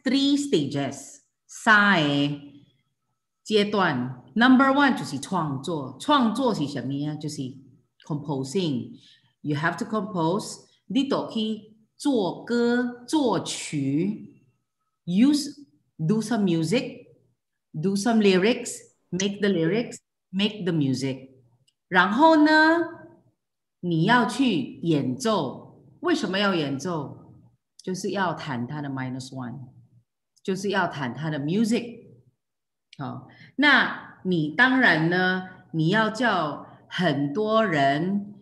3 stages， 3个阶段。Number 1就是创作，创作是什么呀？就是 composing。You have to compose， 你就去做歌、作曲 ，do some music，do some lyrics，make the lyrics，make the music。然后呢，你要去演奏。为什么要演奏？就是要弹它的 -1， 就是要弹它的 music。好，那你当然呢，你要叫很多人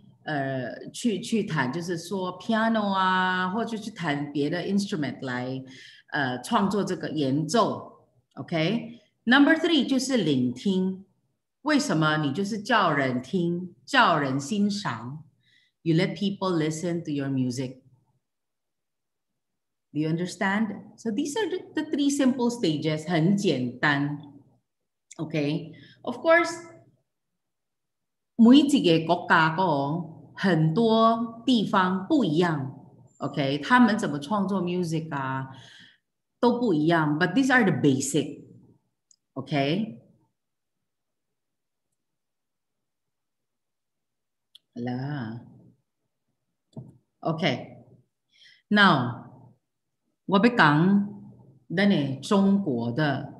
去弹，就是说 piano 啊，或者去弹别的 instrument 来创作这个演奏。OK，Number 3就是聆听。为什么？你就是叫人听，叫人欣赏。You let people listen to your music. Do you understand? So these are the 3 simple stages. 很简单。OK，of course， 每一个国家很多地方不一样。OK， 他们怎么创作 music 啊，都不一样。But these are the basic. OK。好啦。OK。Now， 我要讲的呢，中国的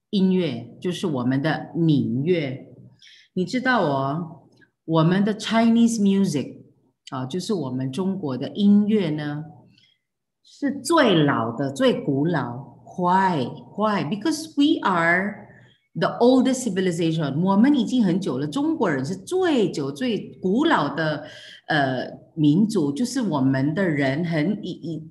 音乐就是我们的闽乐。你知道哦，我们的 Chinese music 就是我们中国的音乐呢，是最老的、最古老。Why? Because we are the oldest civilization. 我们已经很久了，中国人是最久、最古老的民族，就是我们的人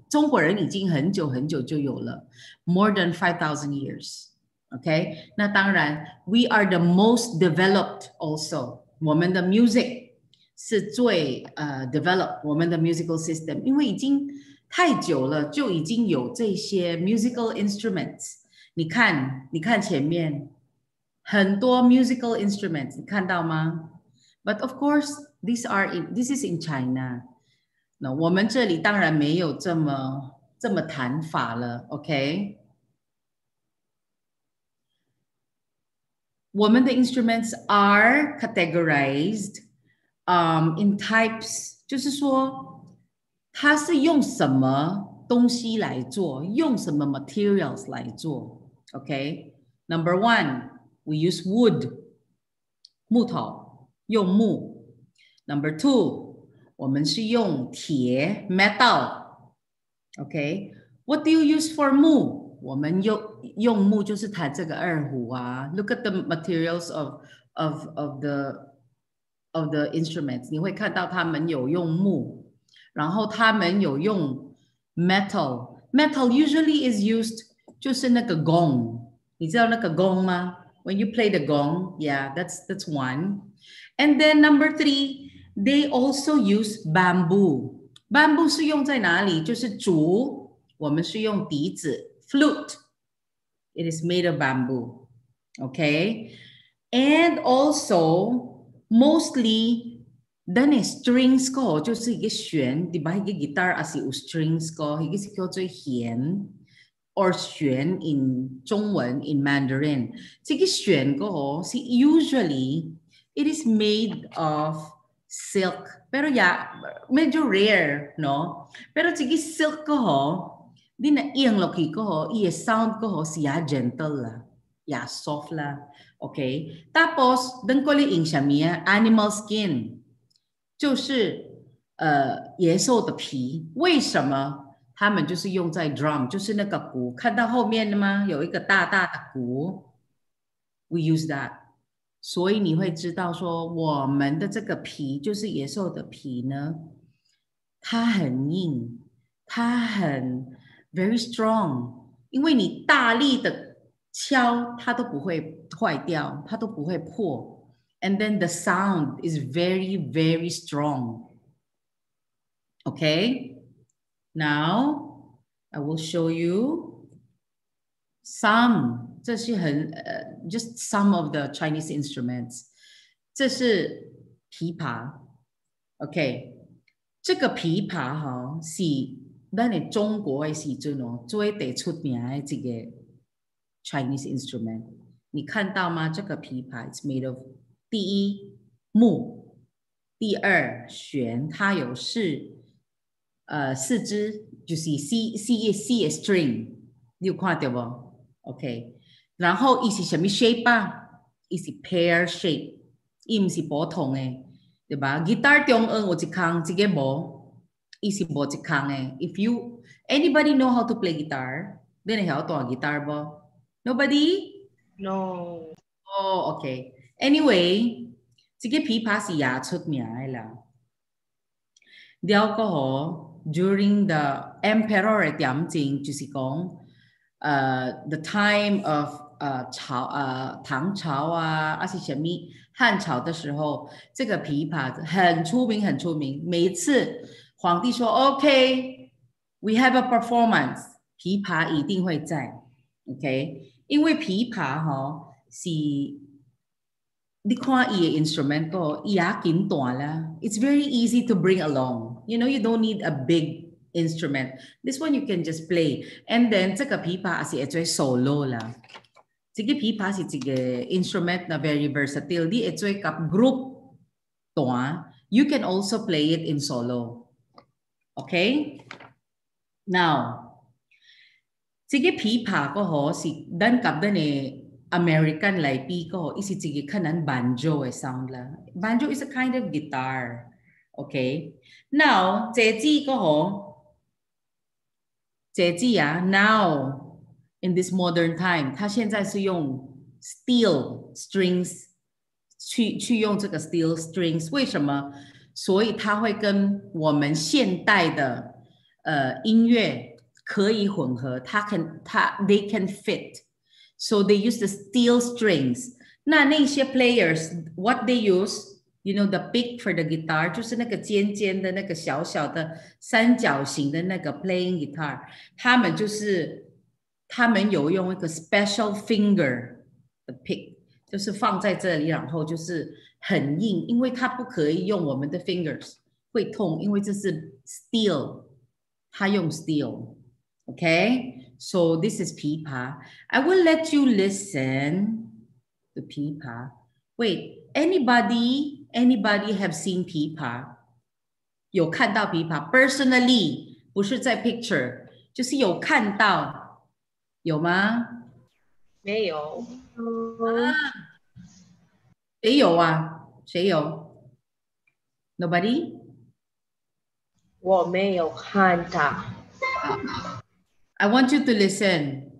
中国人已经很久很久就有了 ，more than 5,000 years. OK， 那当然 ，we are the most developed also。我们的 music 是最develop 我们的 musical system， 因为已经太久了，就已经有这些 musical instruments。你看前面很多 musical instruments， 你看到吗 ？But of course, this is in China。那我们这里当然没有这么弹法了 ，OK？ 我们的 instruments are categorized in types， 就是说它是用什么东西来做，用什么 materials 来做 ，OK？Number 1， we use wood， 木头，用木。Number 2， 我们是用铁 metal，OK？What do you use for 木？我们用木就是弹这个二胡啊。Look at the materials of the instruments， 你会看到他们有用木，然后他们有用 metal。Metal usually is used 就是那个 gong， 你知道那个 gong 吗？ When you play the gong, yeah, that's one. And then number 3, they also use bamboo. Bamboo 是用在哪里？就是竹，我们是用笛子。Flute, it is made of bamboo, okay? And also, mostly, then strings 個就是一個弦，你把一個 guitar 還是有 strings 個，一個是叫做弦 or 弦 in 中文 in Mandarin。這個弦個是 usually it is made of silk, pero yeah, medyo rare, no? Pero 這個 silk 個你那用落去過後，伊個 sound 過後是也 gentle 啦，也 soft 啦 ，OK。Tapos 等過你用什麼啊 ？Animal skin， 就是野獸的皮。為什麼？他們就是用在 drum， 就是那個鼓，看到後面的嗎？有一個大大的鼓 ，we use that。所以你會知道說，我們的這個皮就是野獸的皮呢，它很硬，它很very strong， 因為你大力的敲，它都不會壞掉，它都不會破。And then the sound is very, very strong. Okay? Now, I will show you some. 这是just some of the Chinese instruments. 这是琵琶。Okay. 这个琵琶是咱的中国的时阵哦，最得出名的这个 Chinese instrument， 你看到吗？这个琵琶 is made of 第一木，第二弦，它有四支，就是 C string， 你有看到不 ？OK， 然后伊是什么 shape 啊？伊是 pear shape， 伊唔是普通的，对吧 ？Guitar 中央有一空，这个无，伊是无一空的。If you anybody know how to play guitar， 你会晓弹 guitar 不 ？Nobody？ No。哦 ，OK。Anyway， 这个琵琶是也出名的啦。了过后 ，during the emperor 的点睛，就是讲，the time of 唐朝啊，还是什么汉朝的时候，这个琵琶很出名，很出名。每一次皇帝说 OK，we have a performance， 琵琶一定会在 ，OK， 因为琵琶是。你看伊的 instrument 個，伊也簡單啦。It's very easy to bring along. You know, you don't need a big instrument. This one you can just play. And then 這個琵琶也是會做 solo 啦。這個琵琶是一個 instrument 那 very versatile. 你會做甲 group 彈 ，you can also play it in solo. Okay? Now， 這個琵琶個吼是咱甲咱的。American 來比個，伊是一個可能 banjo 的 sound 啦。Banjo is a kind of guitar, okay? Now 這支個吼，這支啊 ，now in this modern time， 它現在是用 steel strings 去用這個 steel strings， 為什麼？所以它會跟我們現代的音樂可以混合，they can fit。So they use the steel strings. 那些 players, what they use, you know, the pick for the guitar, 就是那個尖尖的那個小小的三角形的那個 playing guitar. 他們有用一個 special finger, the pick, 就是放在這裡，然後就是很硬，因為它不可以用我們的 fingers， 會痛，因為這是 steel, 它用 steel。Okay, so this is 琵琶. I will let you listen to 琵琶. Wait, anybody have seen 琵琶？有看到琵琶 ？Personally， 不是在 picture， 就是有看到，有吗？没有。谁有啊？谁有 ？Nobody？ 我没有看到。I want you to listen.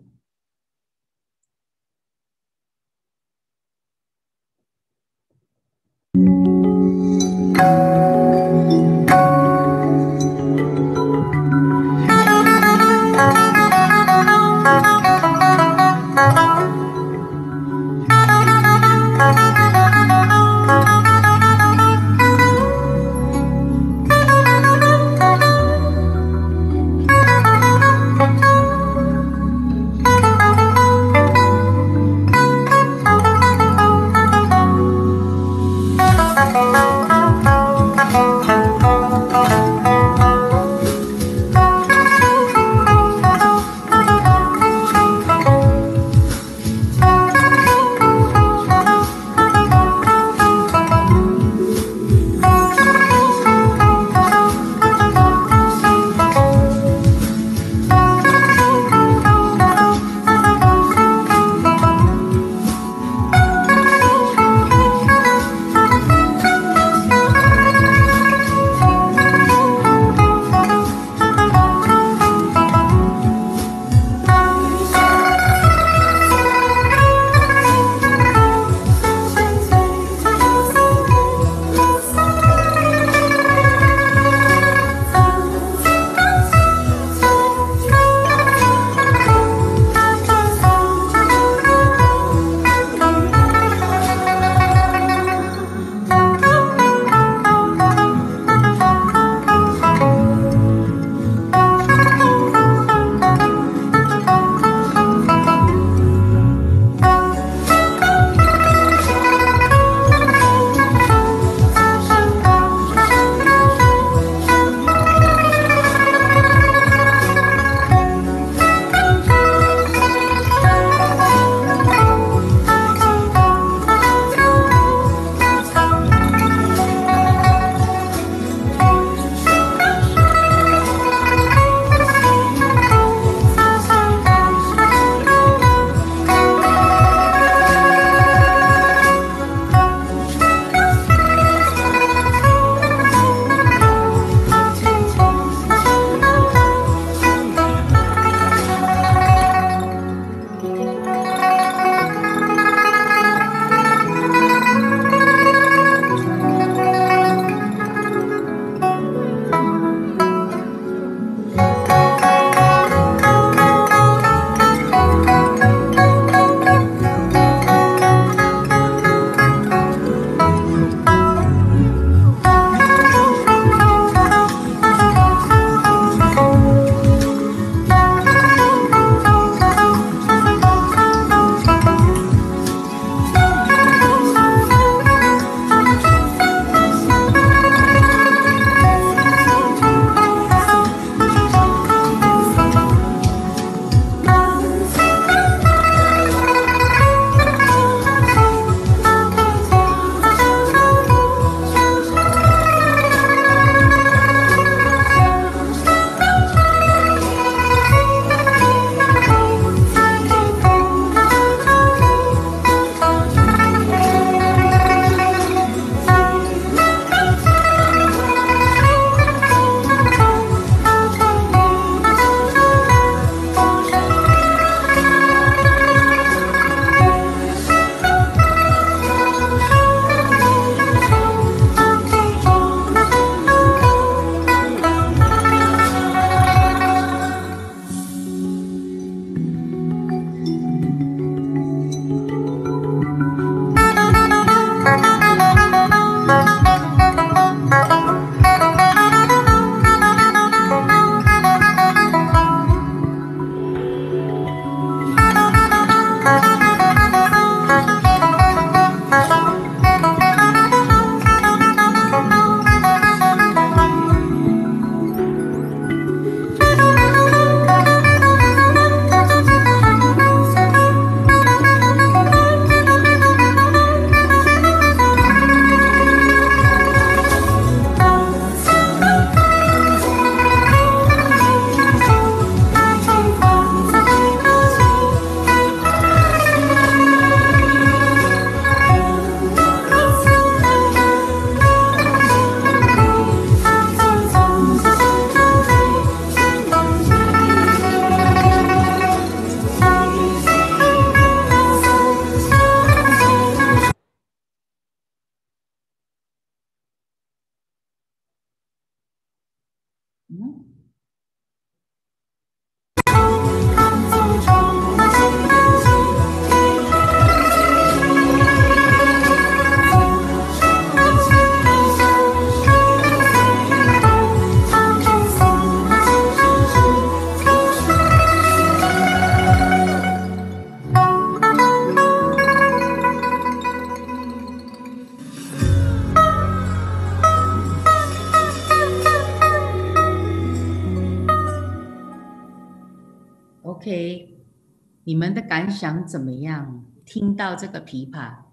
你们的感想怎么样？听到这个琵琶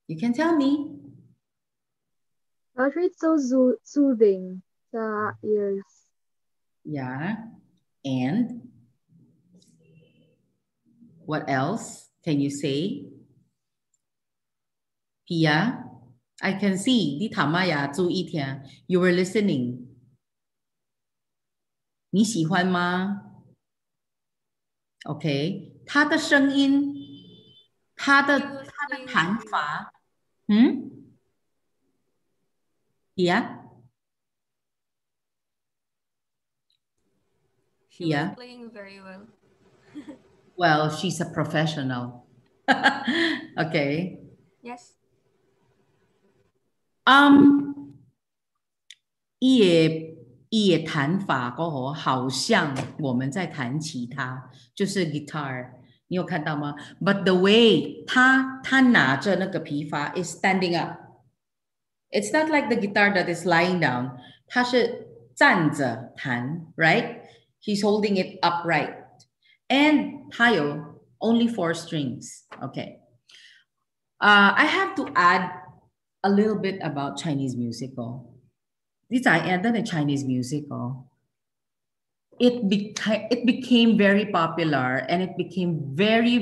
，You can tell me. Actually, it's so soothing the ears. Yeah. And what else can you say? Pia, I can see 你他妈呀，注意听 You were listening. 你喜欢吗 ？OK，他的声音，他的 He was playing 弹 very well. 法，嗯，Pia，Pia， She was playing very well. Well, she's a professional. Okay. Yes. 也弹法过后，好像我们在弹吉他，就是 guitar，你有看到吗 ？But the way 他拿着那个琵琶 is standing up. It's not like the guitar that is lying down. 他是站着弹 right? He's holding it upright. And 他有 only 4 strings. Okay. I have to add a little bit about Chinese musical. This I added a Chinese musical. It became very popular and it became very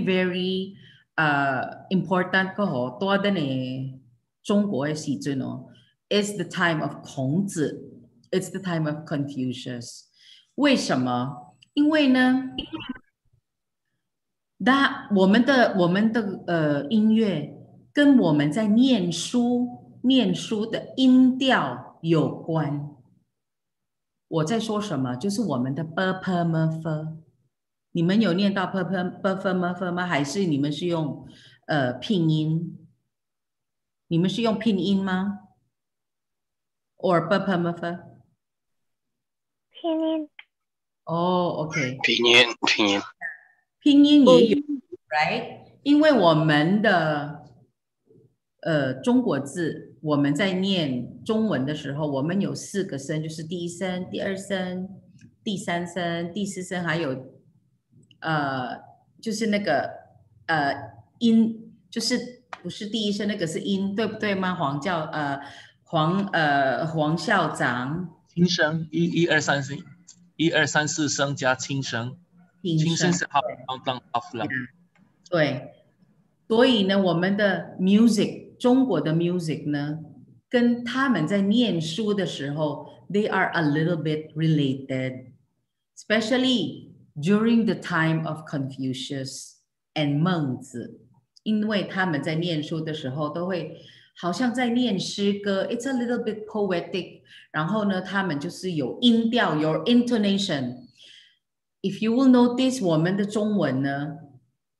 important 個嗬，多啲呢中國嘅時陣哦。It's the time of 孔子 ，It's the time of Confucius。為什麼？因為呢，我們的音樂跟我們在念書的音調有關。我在說什麼？就是我們的 Pckhs。你們有念到 Pckhs 嗎？還是你們是用拼音？你們是用拼音嗎 ？Or Pckhs？拼音。哦 ，OK。拼音也有 ，right？因為我們的中國字，我們在念中文的時候，我們有4個聲，就是第一聲、第二聲、第三聲、第四聲，還有就是那個音，就是不是第一聲，那個是音，對不對嗎？黃校長，輕聲1、2、3、4，1、2、3、4聲加輕聲，輕聲是 half 了。對，所以呢，我們的 music。中國的 music 呢，跟他們在念書的時候 ，they are a little bit related, especially during the time of Confucius and 孟子，因為他們在念書的時候都會好像在念詩歌 ，it's a little bit poetic， 然後呢，他們就是有音調，有 intonation。If you will notice， 我們的中文呢。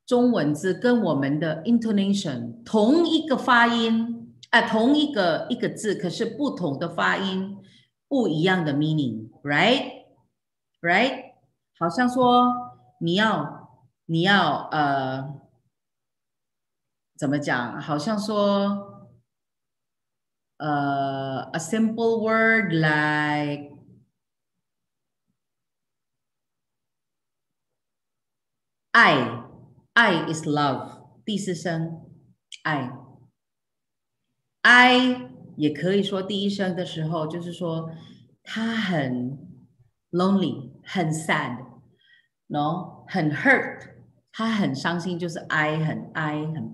中文字跟我們的 intonation 同一個發音同一個字，可是不同的發音，不一樣的 meaning，right？ 好像說你要怎麼講？好像說a simple word like 愛 is love， 第4聲愛也可以說第一聲的時候，就是說他很 lonely， 很 sad， no， 很 hurt， 他很傷心，就是很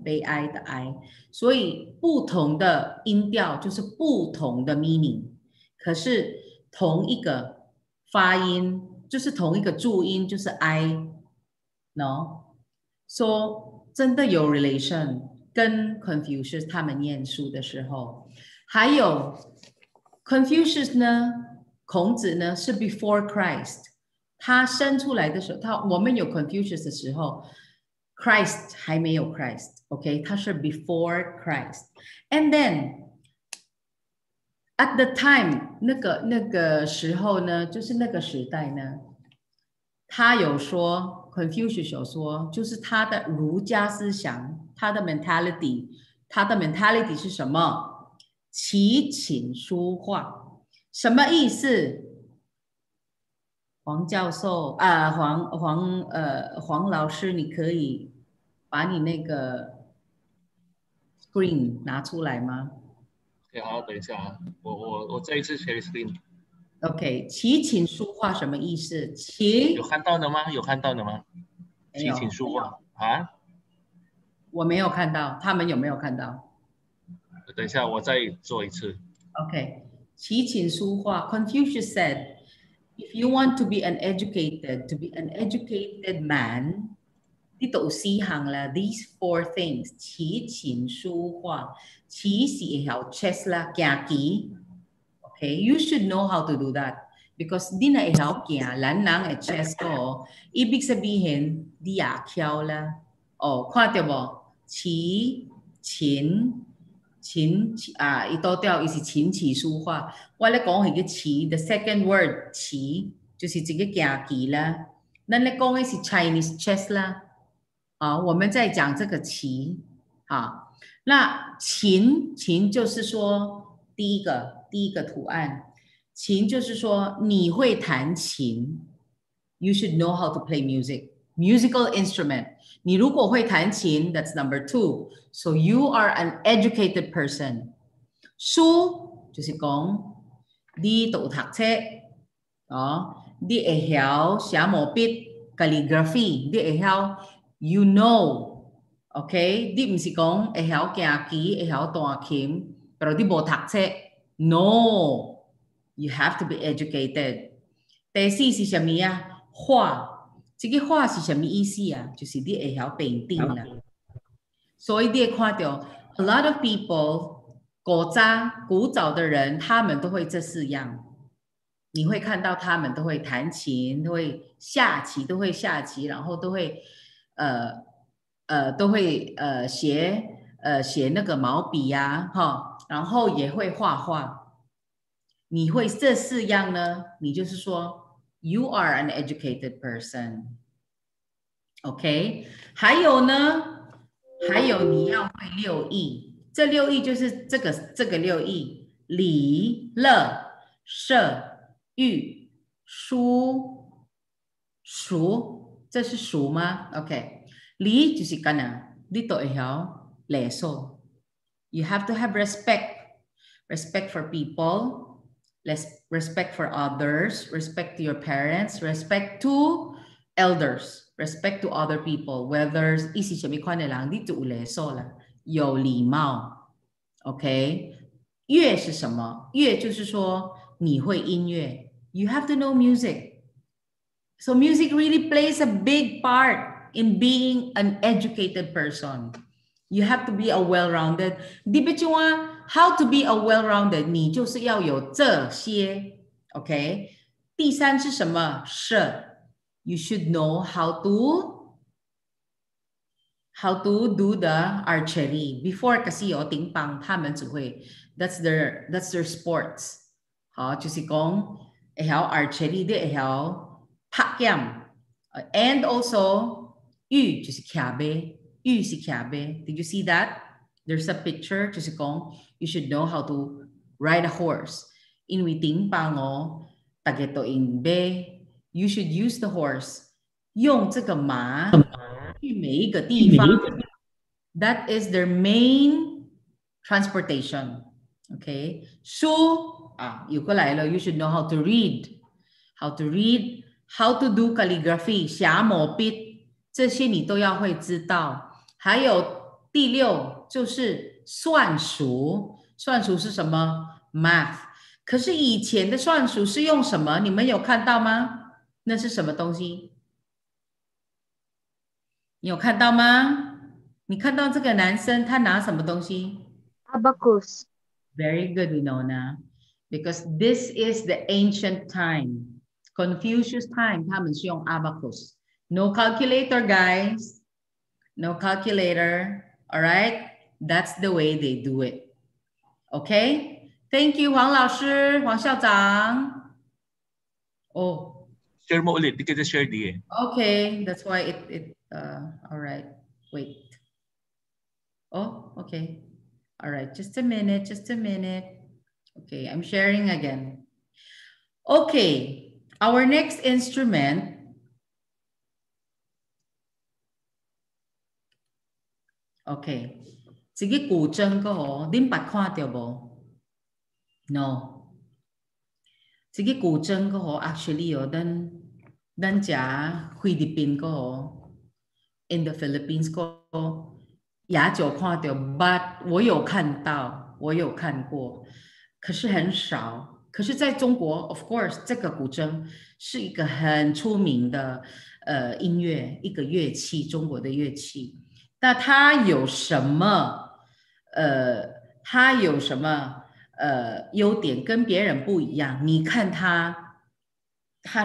悲哀的哀。所以不同的音調就是不同的 meaning， 可是同一個發音，就是同一個注音，就是哀 no。So 真的有 relation 跟 Confucius 他們念書的時候，還有 Confucius 呢，孔子呢是 before Christ， 他生出來的時候，我們有 Confucius 的時候 ，Christ 還沒有 Christ，OK， 他是 before Christ，and then at the time 那個時候呢，就是那個時代呢，他有說。Confucius 有說，就是他的儒家思想，他的 mentality 是什麼？琴棋書畫，什麼意思？黄教授黄老师，你可以把你那个 screen 拿出来吗 OK， 好，等一下啊，我这一次 share screen。？OK， 齐秦书画什么意思？有齐看到的吗？有看到的吗？齐秦书画啊？我没有看到，他们有没有看到？等一下，我再做一次。Okay. 齐秦书画 Confucius said, if you want to be an educated man, dito usihang la these four things. 齐秦书画，齐是会晓 chess 啦，行棋。Okay, you should know how to do that because di na ihaw kaya lanang at chess ko. Ibig sabihin, di akyaw la. Oh, kwate mo, qi, qin, ito teo is 琴棋书画。我咧講係個棋 the second word 棋就是這個行棋啦。咱咧講的是 Chinese chess 啦。啊，我們在講這個棋。好，那琴就是說第一個圖案，琴就是說你會彈琴 ，you should know how to play musical instrument。你如果會彈琴 ，that's number 2。So you are an educated person。書就是講你讀讀冊，哦，你會曉寫毛筆 calligraphy，你會曉 you know。OK， 你唔是講會曉行棋，會曉彈琴，但你無讀冊 ，no， you have to be educated。第4是什麼呀？畫，這個畫是什麼意思啊？就是你會曉painting啦。所以你會看到 a lot of people 古早的人，他們都會這4樣。你會看到他們都會彈琴，都會下棋，然後都會寫那個毛筆呀，哈，然後也會畫畫。你會這4樣呢？你就是說 you are an educated person。OK， 還有呢？還有你要會6藝，這6藝就是這個6藝，禮、樂、射、御、書、數，這是數嗎 ？OK， 禮就是干啊，你都會曉禮數。You have to have respect for people, respect for others, respect to your parents, respect to elders, respect to other people. Whether 意思什麼款的人，你就有禮數了，有禮貌。OK， 樂是什麼？樂就是說你會音樂。You have to know music. So music really plays a big part in being an educated person. You have to be a well-rounded. 你不知道 how to be a well-rounded， 你就是要有這些。OK， 第3是什麼？射。You should know how to do the archery. Before kasi叮乓他們只會 that's their sports。好，就是講會曉 archery， 你會曉拍劍。And also 御就是騎馬，御是騎馬。Did you see that? There's a picture， 就是講 you should know how to ride a horse。因為叮乓哦，大家都用馬。You should use the horse， 用這個馬去每一個地方。That is their main transportation. Okay， 書又過來了。You should know how to read， how to do calligraphy， 寫毛筆，這些你都要會知道。還有第6就是算術，算術是什麼 ？Math。可是以前的算術是用什麼？你們有看到嗎？那是什麼東西？你有看到嗎？你看到這個男生他拿什麼東西？ Abacus. Very good, Winona. Because this is the ancient time. Confucius time, 他們是用 abacus. No calculator, guys. No calculator. All right? That's the way they do it. Okay? Thank you, 黃老師，黃校長。Oh. Share mo ulit, di kita share di eh. Okay, that's why all right, wait. Oh, okay. All right, just a minute. Okay, I'm sharing again. Okay, Our next instrument OK， 这个古筝个吼，恁捌看到无 ？No， 这个古筝个吼 ，actually 哦，咱家菲律宾个吼 ，in the Philippines 个也就看到 ，but 我有看到，我有看过，可是很少。可是在中国 ，of course， 这个古筝是一个很出名的音乐，一个乐器，中国的乐器。那它有什么？它有什么优点跟别人不一样？你看它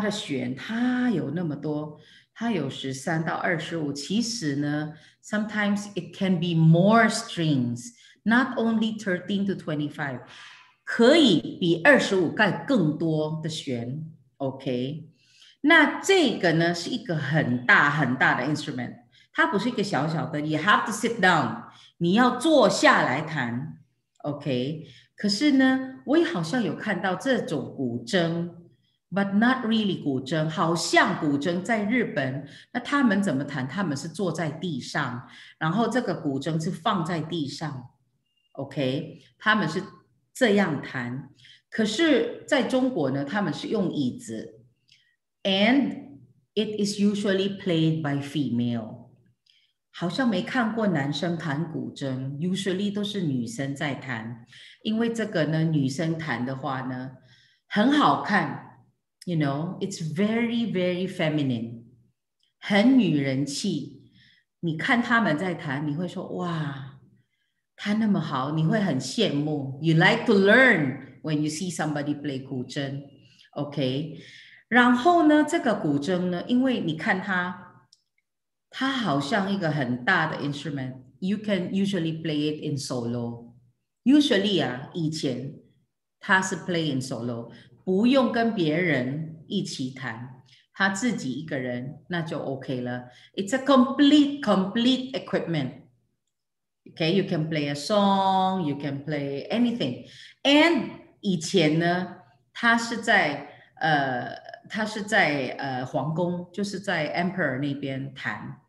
的弦，它有那么多，它有13到25。其实呢 ，sometimes it can be more strings, not only 13 to 25， 可以比25盖更多的弦。OK， 那这个呢是一个很大很大的 instrument。它不是一个小小的 ，you have to sit down， 你要坐下来弹 ，OK？ 可是呢，我也好像有看到这种古筝 ，but not really 古筝，好像古筝在日本，那他们怎么弹？他们是坐在地上，然后这个古筝是放在地上 ，OK？ 他们是这样弹，可是在中国呢，他们是用椅子 ，and it is usually played by female。好像没看过男生弹古筝 ，usually 都是女生在弹，因为这个呢，女生弹的话呢，很好看 ，you know，it's very very feminine， 很女人气。你看他们在弹，你会说哇，弹那么好，你会很羡慕。You like to learn when you see somebody play 古筝 ，OK？ 然后呢，这个古筝呢，因为你看它好像一个很大的 instrument. You can usually play it in solo. Usually 啊，以前它是 play in solo， 不用跟别人一起弹，他自己一个人那就 OK 了。It's a complete equipment. Okay, you can play a song, you can play anything. And 以前呢，它是在皇宫，就是在 emperor 那边弹。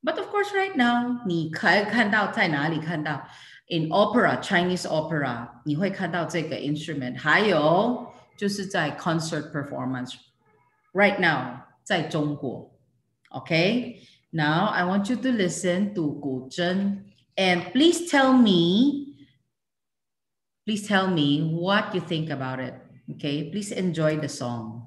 But of course, right now 你可以看到在哪里看到 in opera, Chinese opera， 你会看到这个 instrument。还有就是在 concert performance right now 在中国。Okay, now I want you to listen to 古筝 and please tell me what you think about it. Okay, please enjoy the song.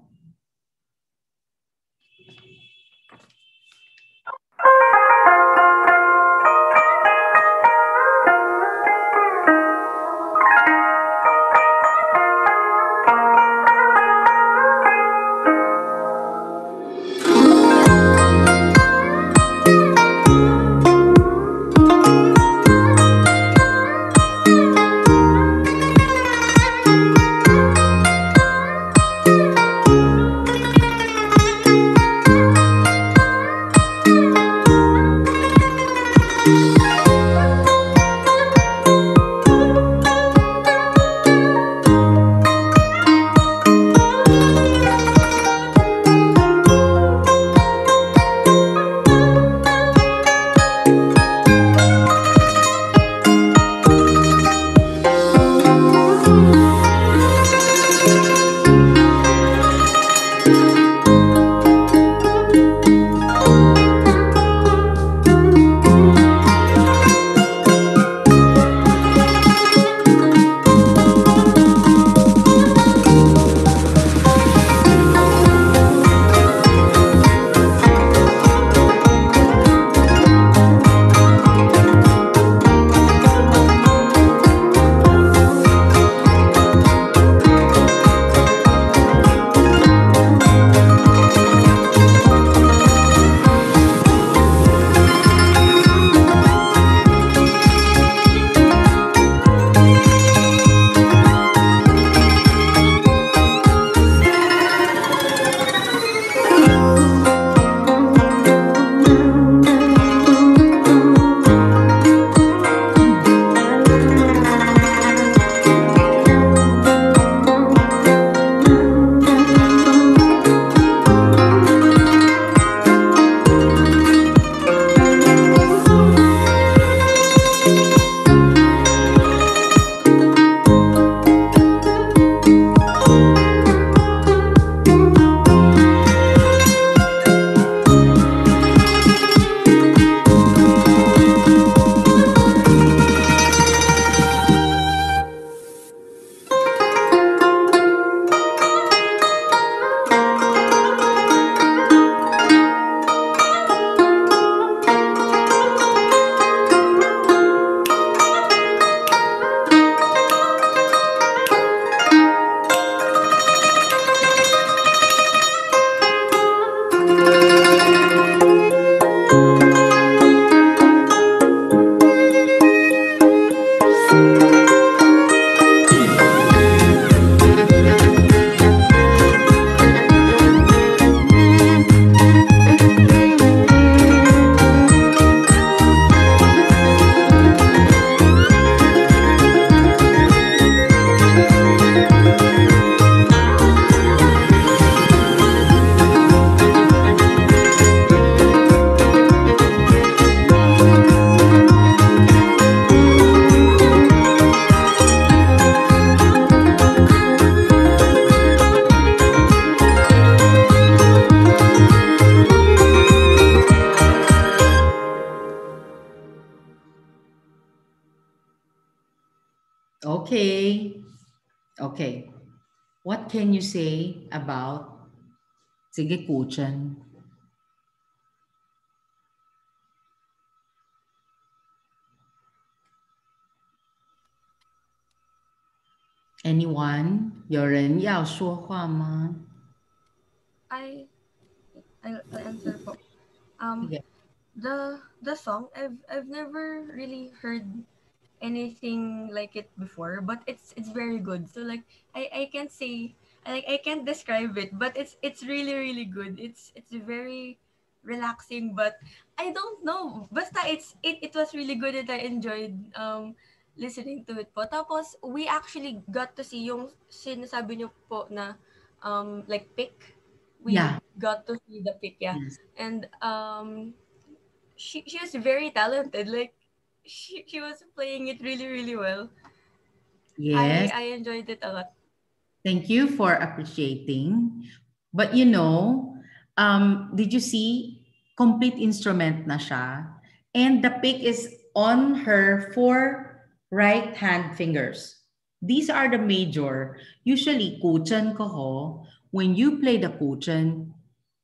Okay. Okay. What can you say about 这个古筝? Anyone? 有人要说话吗? I'll answer po. Yeah. The song I've never really heard anything like it before, but it's very good. So like I can't say, like I can't describe it, but it's really really good. It's very relaxing, but I don't know. Basta it was really good and I enjoyed listening to it po. Tapos we actually got to see yung sinasabi niyo po na like pick. We Yeah. got to see the pick, yeah. Yes. And she was very talented. Like she was playing it really really well. Yes. I enjoyed it a lot. Thank you for appreciating. But you know, did you see complete instrument na siya? And the pick is on her 4 right hand fingers. These are the major. Usually, 古筝ko ho, when you play the 古筝,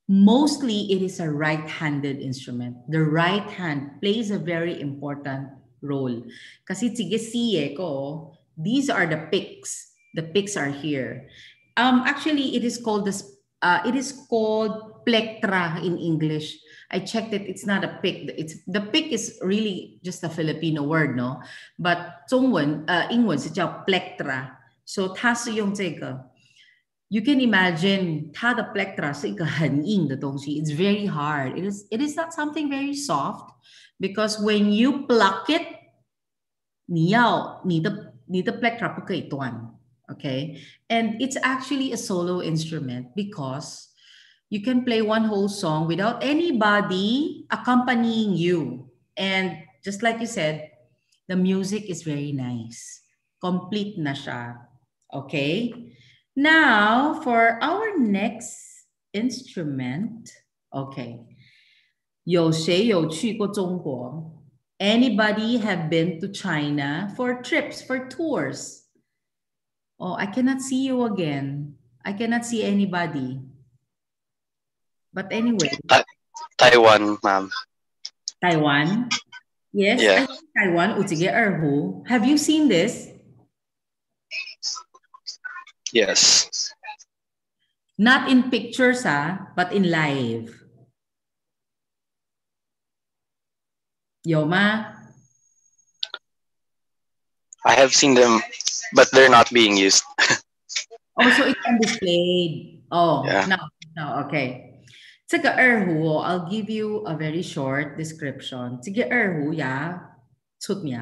mostly it is a right-handed instrument. The right hand plays a very important role. Kasi sige siye ko, these are the picks. The picks are here. Actually, it is called plectra in English. I checked it. It's not a pick. The pick is really just a Filipino word, no? But 中文, 英文是叫 plectra. So 它是用这个. You can imagine 它的 plectra 是一个很硬的东西. It's very hard. It is not something very soft because when you pluck it, 你的 plectra 不可以断. Okay, and it's actually a solo instrument because you can play one whole song without anybody accompanying you. And just like you said, the music is very nice. Complete na siya. Okay, now for our next instrument. Okay, 有谁有去过中国? Anybody have been to China for trips, for tours? Oh, I cannot see you again. I cannot see anybody. But anyway. Taiwan, ma'am. Taiwan? Yes, Yeah. I think Taiwan, 2.25. Have you seen this? Yes. Not in pictures, but in live. 有吗? I have seen them, but they're not being used. Also, it's on display. Oh, yeah. No, okay. 这个二胡 I'll give you a very short description. 这个二胡呀，出名，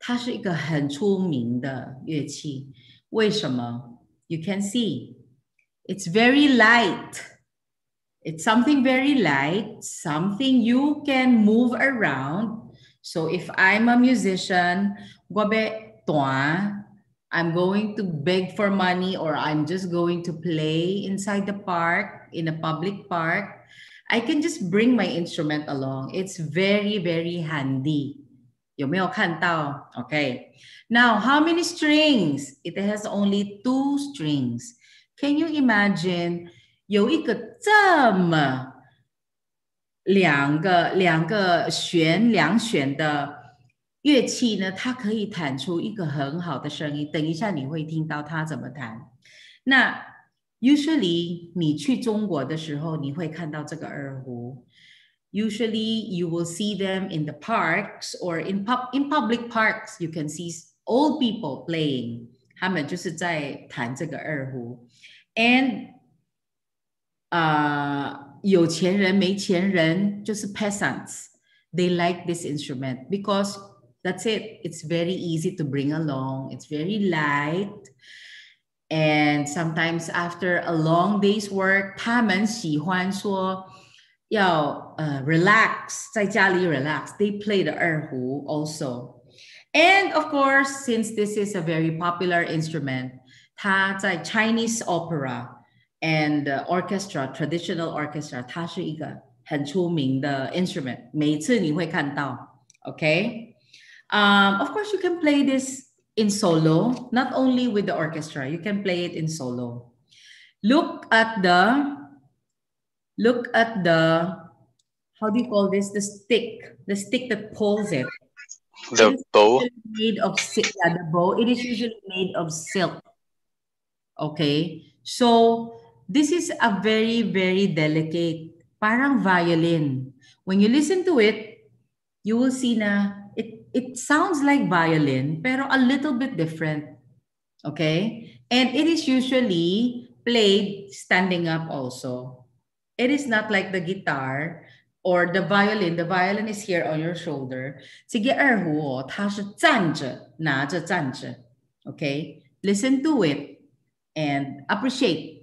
它是一个很出名的乐器。为什么? You can see, it's very light. It's something very light, something you can move around. So if I'm a musician, I'm going to beg for money or I'm just going to play inside the park, in a public park, I can just bring my instrument along. It's very, very handy. 有没有看到? Okay. Now, how many strings? It has only 2 strings. Can you imagine 有一个这么两弦的乐器呢，它可以弹出一个很好的声音。等一下你会听到它怎么弹。那 usually 你去中国的时候，你会看到这个二胡。Usually you will see them in the parks or in public parks. You can see old people playing. 他们就是在弹这个二胡。And 有钱人没钱人就是 peasants. They like this instrument because that's it. It's very easy to bring along. It's very light. And sometimes after a long day's work, 他们喜欢说要relax, 在家里 relax. They play the 二胡 also. And of course, since this is a very popular instrument, 它在 Chinese opera and orchestra, traditional orchestra, 它是一个很出名的 instrument. 每次你会看到 okay? Of course, you can play this in solo, not only with the orchestra, you can play it in solo. Look at the, how do you call this? The stick that pulls it. The bow. Made of silk. Yeah, the bow. It is usually made of silk. Okay, so this is a very, very delicate, parang violin. When you listen to it, you will see na it sounds like violin, pero a little bit different. Okay, and it is usually played standing up also. It is not like the guitar or the violin. The violin is here on your shoulder. 这个二胡哦，它是站着，拿着站着。Okay, listen to it and appreciate.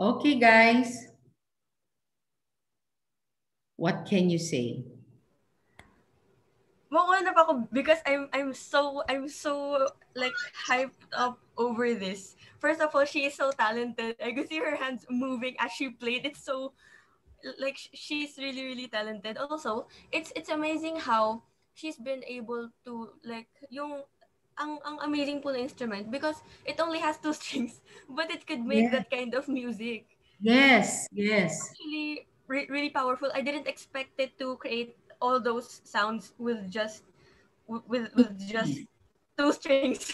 Okay, guys. What can you say? Makuha pa ako because I'm so like hyped up over this. First of all, she is so talented. I could see her hands moving as she played. It's so like she's really, really talented. Also, it's amazing how she's been able to like yung ang amazing po na instrument because it only has 2 strings, but it could make that kind of music. Yes. Actually, really powerful. I didn't expect it to create all those sounds with just 2 strings.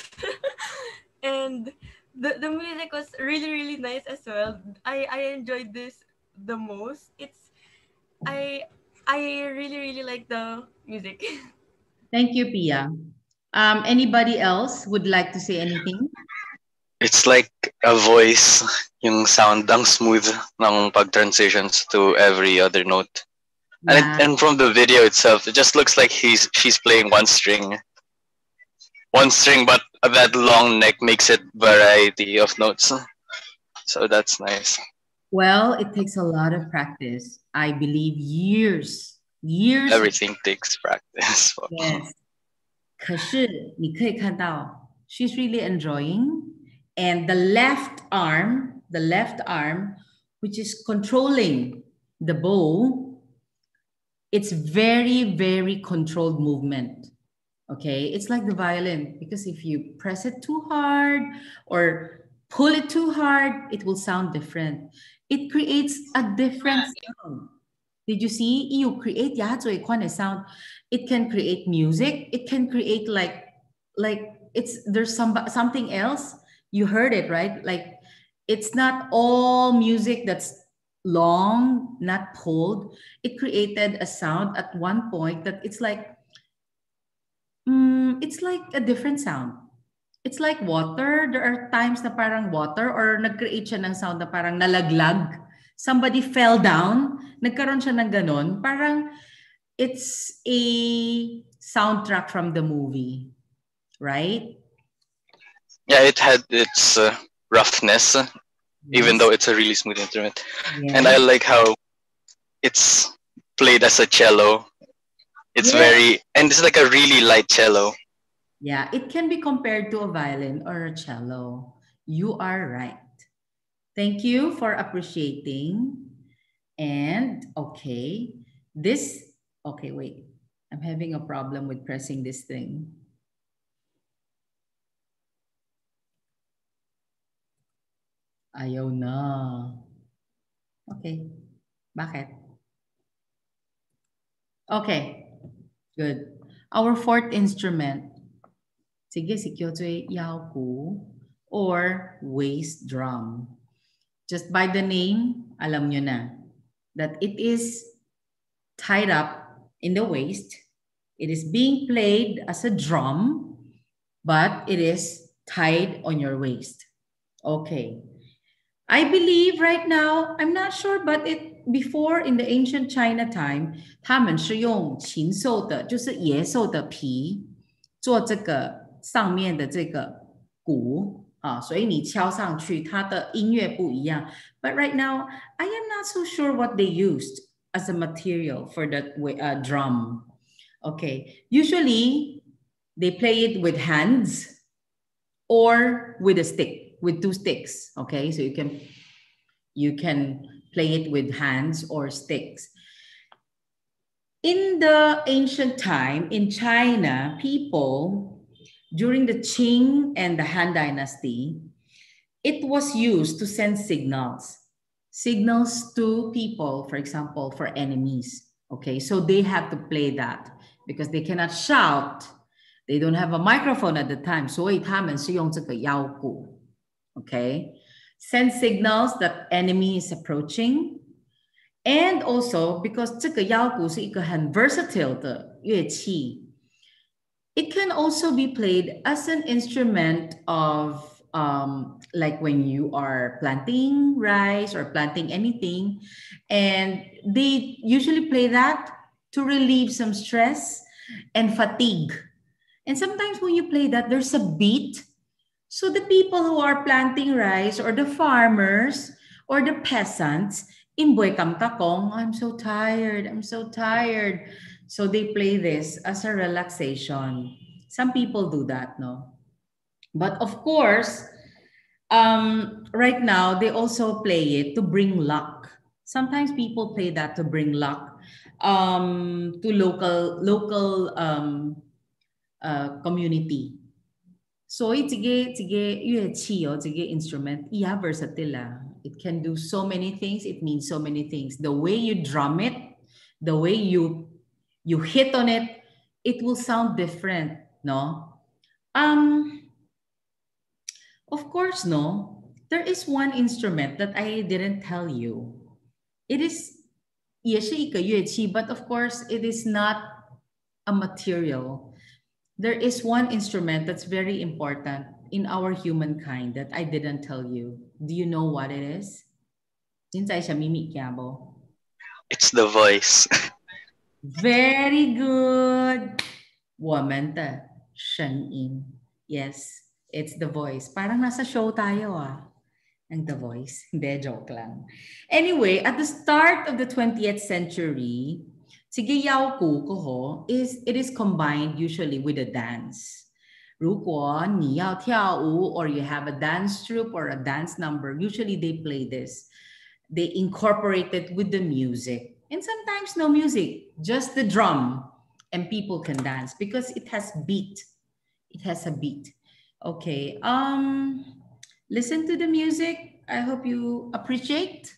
And the music was really, really nice as well. I enjoyed this the most. I really, really like the music. Thank you, Pia. Anybody else would like to say anything? It's like a voice, yung sound, ang smooth ng pag-transitions to every other note. Yeah. And from the video itself, it just looks like she's playing one string, but that long neck makes it variety of notes. So that's nice. Well, it takes a lot of practice. I believe years. Everything takes practice. Yes. 可是你可以看到 she's really enjoying, and the left arm, which is controlling the bow, it's very, very controlled movement. Okay, it's like the violin, because if you press it too hard or pull it too hard, it will sound different. It creates a different sound. Did you see? You create sound. It can create music. It can create like there's something else. You heard it, right? Like it's not all music that's long, not pulled. It created a sound at one point that it's like a different sound. It's like water. There are times na parang water or nag-create siya ng sound na parang nalaglag. Somebody fell down. Nagkaroon siya ng ganon. Parang it's a soundtrack from the movie. Right? Yeah, it had its roughness, even though it's a really smooth instrument. Yes. And I like how it's played as a cello. It's and it's like a really light cello. Yeah, it can be compared to a violin or a cello. You are right. Thank you for appreciating. And okay, wait. I'm having a problem with pressing this thing. Ayaw na. Okay. Bakit? Okay. Good. Our fourth instrument, sige si Kyotoy Yaoku, or waist drum. Just by the name, alam nyo na that it is tied up in the waist. It is being played as a drum, but it is tied on your waist. Okay. I believe right now, I'm not sure, but before in the ancient China time, 他们是用禽兽的，就是野兽的皮做这个上面的这个鼓啊，所以你敲上去，它的音乐不一样。But right now, I am not so sure what they used as a material for that drum. Okay, usually they play it with hands or with a stick. With two sticks, okay? So you can play it with hands or sticks. In the ancient time, in China, people, during the Qing and the Han Dynasty, it was used to send signals to people, for example, for enemies, okay? So they have to play that because they cannot shout. They don't have a microphone at the time, 所以他们是用这个腰鼓. Okay, send signals that enemy is approaching, and also because 这个腰鼓是一个很 versatile 的乐器, it can also be played as an instrument of like when you are planting rice or planting anything, and they usually play that to relieve some stress and fatigue. And sometimes when you play that, there's a beat. So the people who are planting rice or the farmers or the peasants, imboy kam kakong, I'm so tired. So they play this as a relaxation. Some people do that, no? But of course, right now, they also play it to bring luck. Sometimes people play that to bring luck to local community. So it's a instrument, versatile. It can do so many things. It means so many things. The way you drum it, the way you hit on it, it will sound different, no? Of course, no. There is one instrument that I didn't tell you. It is 也是一个乐器, but of course, it is not a material. There is one instrument that's very important in our humankind that I didn't tell you. Do you know what it is? It's the voice. Very good. 我们的声音. Yes, it's the voice. Parang nasa show tayo ah. Ang the voice. Hindi, joke lang. Anyway, at the start of the 20th century, sigayaw ko it is combined usually with a dance. 如果你要跳舞 or you have a dance troupe or a dance number, usually they play this. They incorporate it with the music. And sometimes no music, just the drum. And people can dance because it has beat. It has a beat. Okay. Listen to the music. I hope you appreciate.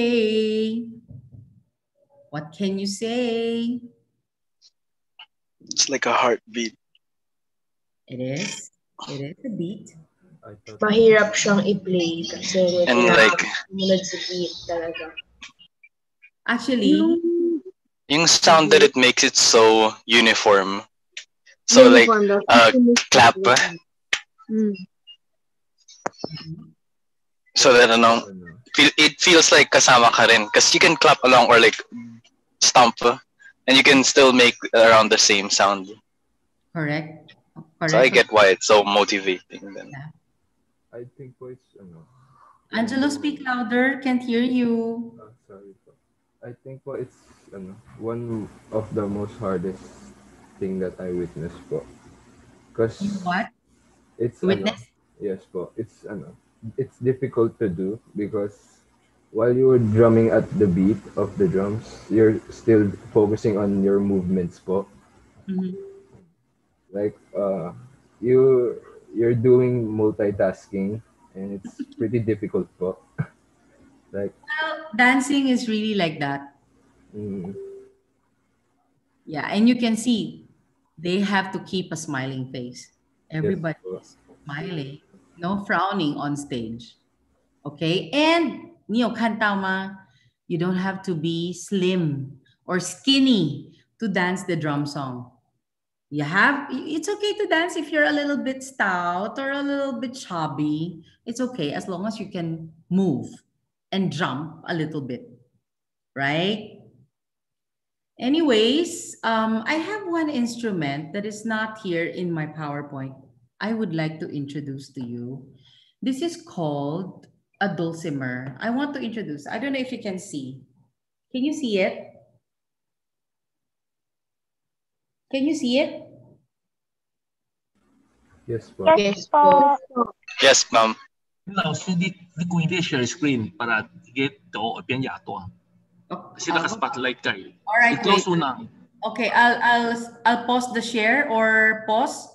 okay. What can you say? It's like a heartbeat. It is. It is a beat. Mahirap siyang i-play kasi And like, sumunod sa beat talaga. Actually, yung sound that it makes it so uniform. So like, clap. So that it feels like kasama ka rin. Because you can clap along or like stomp. And you can still make around the same sound. correct. So I get why it's so motivating then. Yeah. I think it's Angelo, speak louder. Can't hear you. Sorry po. I think po it's one of the most hardest thing that I witnessed po. Because What? it's Witness? yes po. It's difficult to do because while you were drumming at the beat of the drums, you're still focusing on your movements po. Mm-hmm. Like you're doing multitasking and it's pretty difficult po. Like Dancing is really like that. Yeah, and you can see they have to keep a smiling face. Everybody is smiling, no frowning on stage. Okay, and you don't have to be slim or skinny to dance the drum song. It's okay to dance if you're a little bit stout or a little bit chubby. It's okay as long as you can move and jump a little bit, right? Anyways, I have one instrument that is not here in my PowerPoint. I would like to introduce to you. This is called a dulcimer. I want to introduce. I don't know if you can see. Can you see it? Can you see it? yes po. Yes po. Yes, ma'am. 老師啲故意啲 share screen para get to 變廿多。Kasi naka-spotlight ka eh. All right, I-close wait. mo na. Okay, I'll pause the share or pause.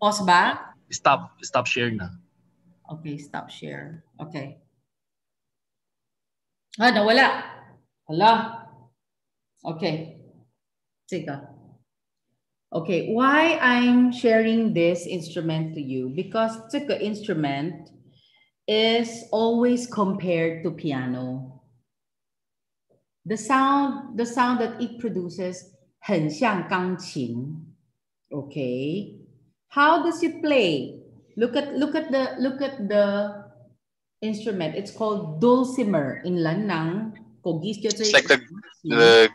Pause ba? Stop share na. Okay, stop share. Okay. Nawala. Hala. Okay. Sige. Okay, why I'm sharing this instrument to you? Because the instrument is always compared to piano. The sound that it produces 很像钢琴. Okay. How does it play? Look at the instrument. It's called dulcimer in Lanang. It's like the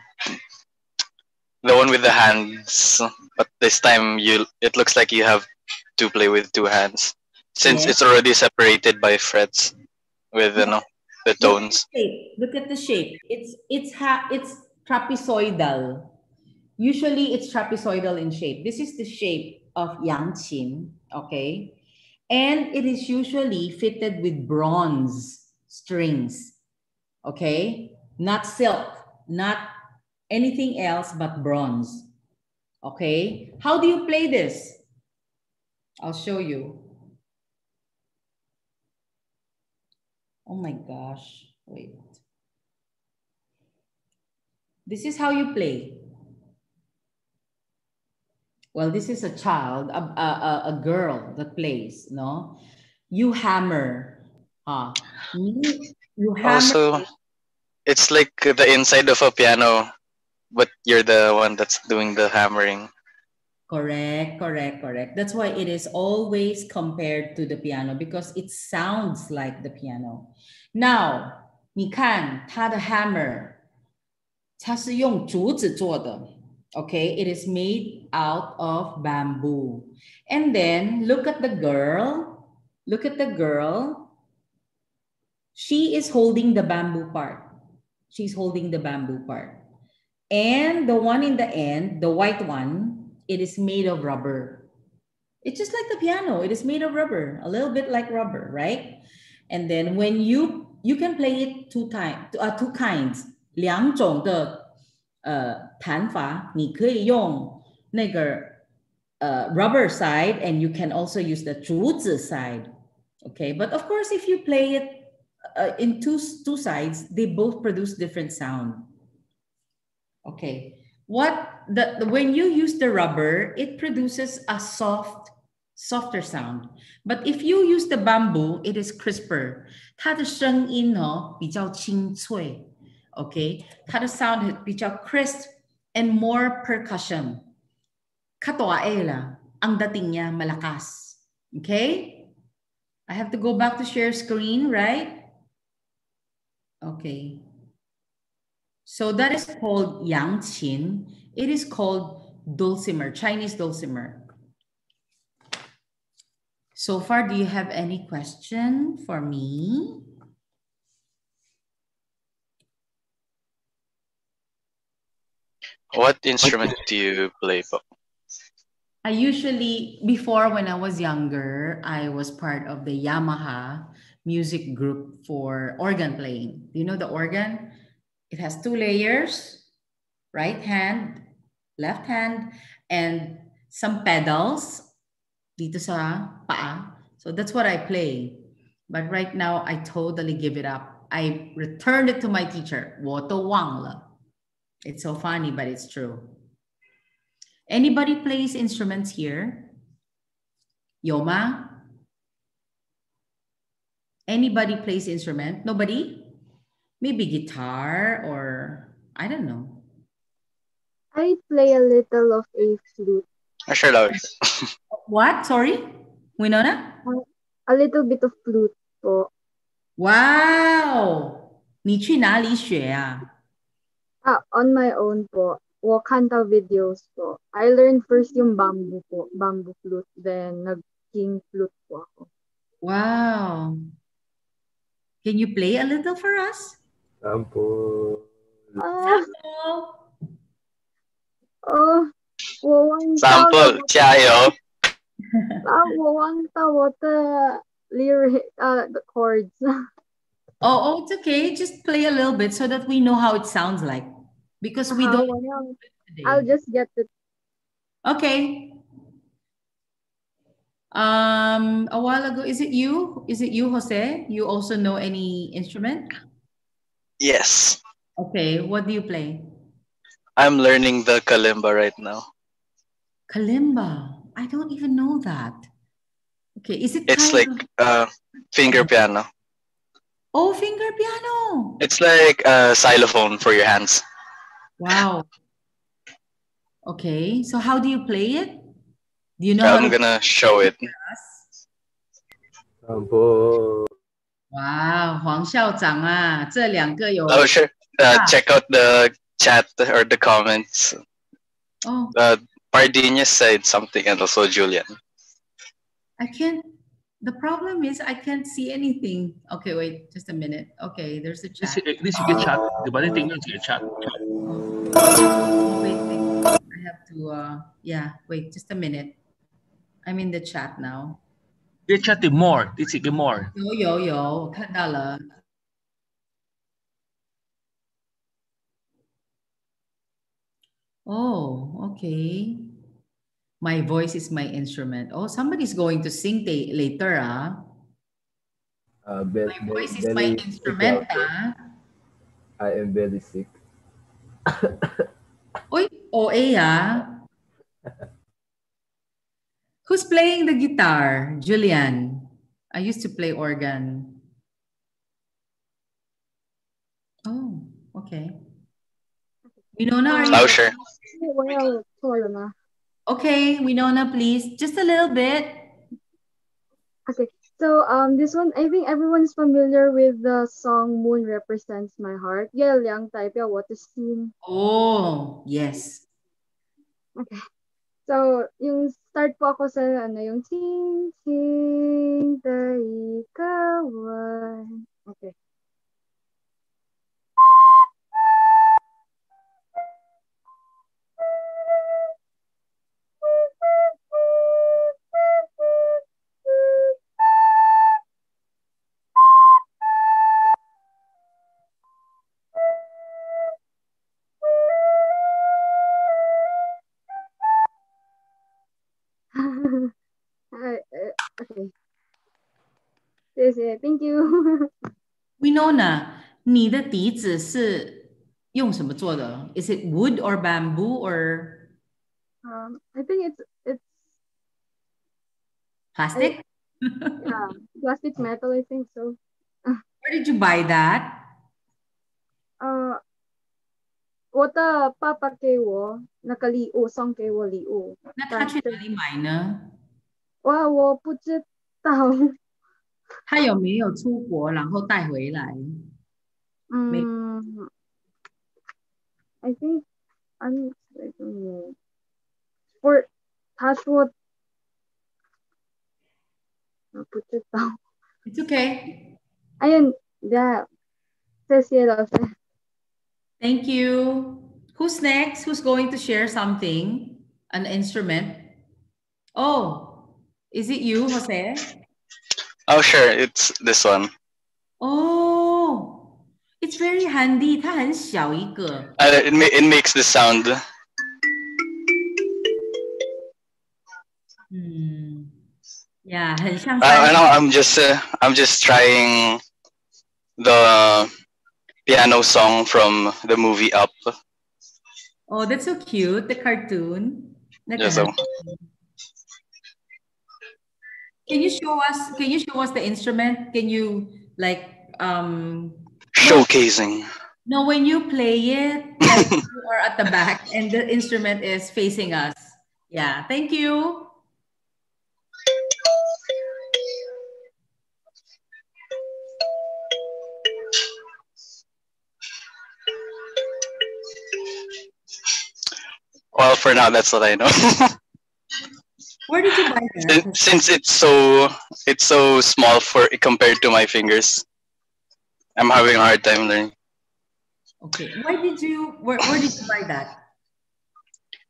one with the hands, but this time it looks like you have to play with two hands since it's already separated by frets with the tones. Look at the shape. It's trapezoidal. Usually it's trapezoidal in shape. This is the shape of yangqin, okay? And it is usually fitted with bronze strings, okay? Not silk, not anything else but bronze, okay? How do you play this? I'll show you. Oh my gosh, wait. This is how you play. Well, this is a child, a girl that plays, no? You hammer. You hammer. Also, it's like the inside of a piano, but you're the one that's doing the hammering. Correct. That's why it is always compared to the piano because it sounds like the piano. Now, 你看它的 hammer, 它是用竹子做的. Okay, it is made out of bamboo. And then look at the girl. Look at the girl. She is holding the bamboo part. She's holding the bamboo part. And the one in the end, the white one, it is made of rubber. It's just like the piano. It is made of rubber, a little bit like rubber, right? And then when you can play it two kinds. 两种的弹法，你可以用那个rubber side, and you can also use the 竹子 side. Okay, but of course, if you play it in two sides, they both produce different sound. Okay. When you use the rubber, it produces a softer sound. But if you use the bamboo, it is crisper. 它的声音比较清脆 Okay, 它的 sound 比较 crisp and more percussion. Katuae la, ang dating niya malakas. Okay? I have to go back to share screen, right? Okay. So that is called yangqin. It is called dulcimer, Chinese dulcimer. So far, do you have any question for me? What instrument do you play po? I usually, before when I was younger, I was part of the Yamaha music group for organ playing. Do you know the organ? It has 2 layers, right hand, left hand, and some pedals dito sa paa. So that's what I play. But right now, I totally give it up. I returned it to my teacher. 我都忘了. It's so funny, but it's true. Anybody plays instruments here? Yoma? Anybody plays instrument? Nobody? Maybe guitar or I don't know. I play a little of a flute. Sure, Lord. What? Sorry? Winona? A little bit of flute po. Wow! 你去哪里学啊? On my own po. Wakanta videos po. I learned first yung bamboo po, bamboo flute. Then nag-king flute po ako. Wow. Can you play a little for us? Sample. Sample. Sample, 加油. 我忘到我的 lyric, the chords. Oh, it's okay. Just play a little bit so that we know how it sounds like. Because we don't. I'll just get it. Okay. A while ago, is it you? Is it you, Jose? You also know any instrument? Yes. Okay. What do you play? I'm learning the kalimba right now. Kalimba. I don't even know that. Okay. Is it? It's like finger piano. Oh, finger piano. It's like a xylophone for your hands. Wow. Okay. So how do you play it? Do you know I'm gonna show it. Sample. Wow, 黄校长啊，这两个有 Oh, sure. Check out the chat or the comments. Oh. Pardinius said something and also Julian. I can't. The problem is I can't see anything. Okay, wait, just a minute. Okay, there's a chat. This is a chat. Tingnan si chat. Wait. I have to, yeah, wait, just a minute. I'm in the chat now. They chat more. This is more. 有，我看到了。Oh, okay. My voice is my instrument. Oh, somebody's going to sing later, ah. My voice is my instrument, ah. I am very sick. Uy, OA, ah. Who's playing the guitar? Julian. I used to play organ. Oh, okay. Winona, are you? Oh, sure. Okay, Winona, please. Just a little bit. Okay. So this one, I think everyone's familiar with the song Moon Represents My Heart. Yeah, Liang Taipia, what is seen? Oh, yes. Okay. So, yung start po ako sa yung ting ting da ikawan. Okay. Okay. Thank you. Winona, 你的笛子是用什么做的? Is it wood or bamboo or? I think it's Plastic? yeah, plastic metal, I think so. Where did you buy that? 我的爸爸给我那个礼物，送给我礼物。那他去哪里买呢？我不知道。他有没有出国然后带回来？I think I don't know.他说我不知道。It's okay. 谢谢老师。Thank you. Who's next? Who's going to share something? An instrument? Oh, is it you, Jose? Oh, sure. It's this one. Oh, it's very handy. 它很小一个。It makes the sound. Yeah, 很像。I know. I'm just trying the piano song from the movie Up. Oh, that's so cute. The cartoon. Yes, so. Can you show us the instrument? Can you like showcasing? No, when you play it, like you are at the back and the instrument is facing us. Yeah, thank you. Well, for now, that's what I know. Where did you buy that? Since it's so small compared to my fingers, I'm having a hard time learning. Okay, where did you buy that?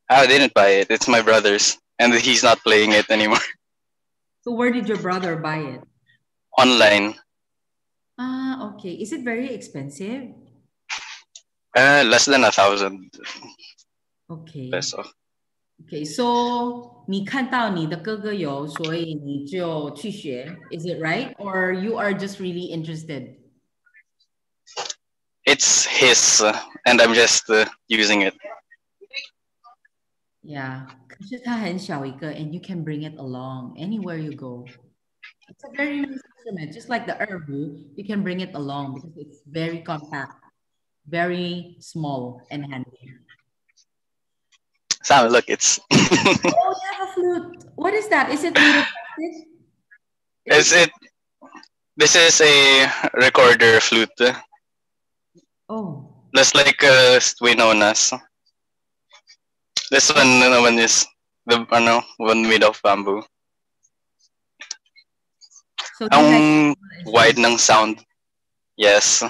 I didn't buy it. It's my brother's, and he's not playing it anymore. So where did your brother buy it? Online. Okay. Is it very expensive? Less than 1,000. Okay. Peso. Okay, so 你看到你的哥哥有，所以你就去学. Is it right? Or you are just really interested? It's his, and I'm just using it. Yeah, 可是它很小一个 and you can bring it along anywhere you go. It's a very nice instrument, just like the erhu, you can bring it along because it's very compact, very small and handy. Sam, look, it's. Oh, you have a flute. What is that? Is it made of plastic? This is a recorder flute. Oh. Just like Winona's. This one is the one made of bamboo. So ang wide ng sound. Yes.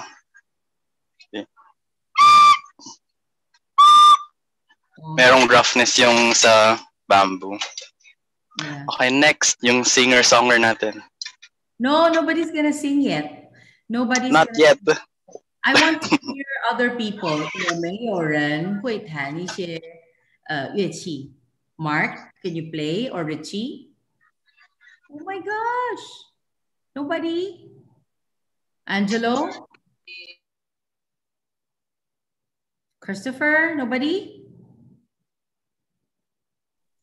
Merong roughness yung sa bamboo. Yeah. Okay, next, yung singer-songer natin. No, nobody's gonna sing yet. Not yet. I want to hear other people. 有没有人会弹一些乐器? Mark, can you play? Or Richie? Oh my gosh. Nobody? Angelo? Christopher? Nobody?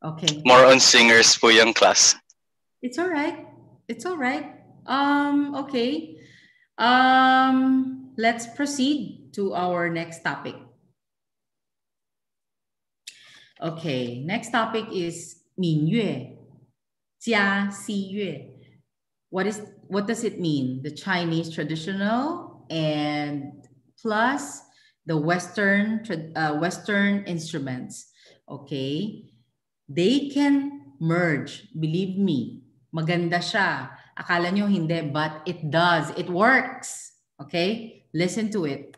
Okay. More on singers po yung class. It's all right. It's all right. Okay. Let's proceed to our next topic. Okay, next topic is 闽乐加西乐. What does it mean? The Chinese traditional and plus the Western instruments. Okay, they can merge. Believe me, maganda siya. Akala nyo hindi, but it does. It works. Okay, listen to it.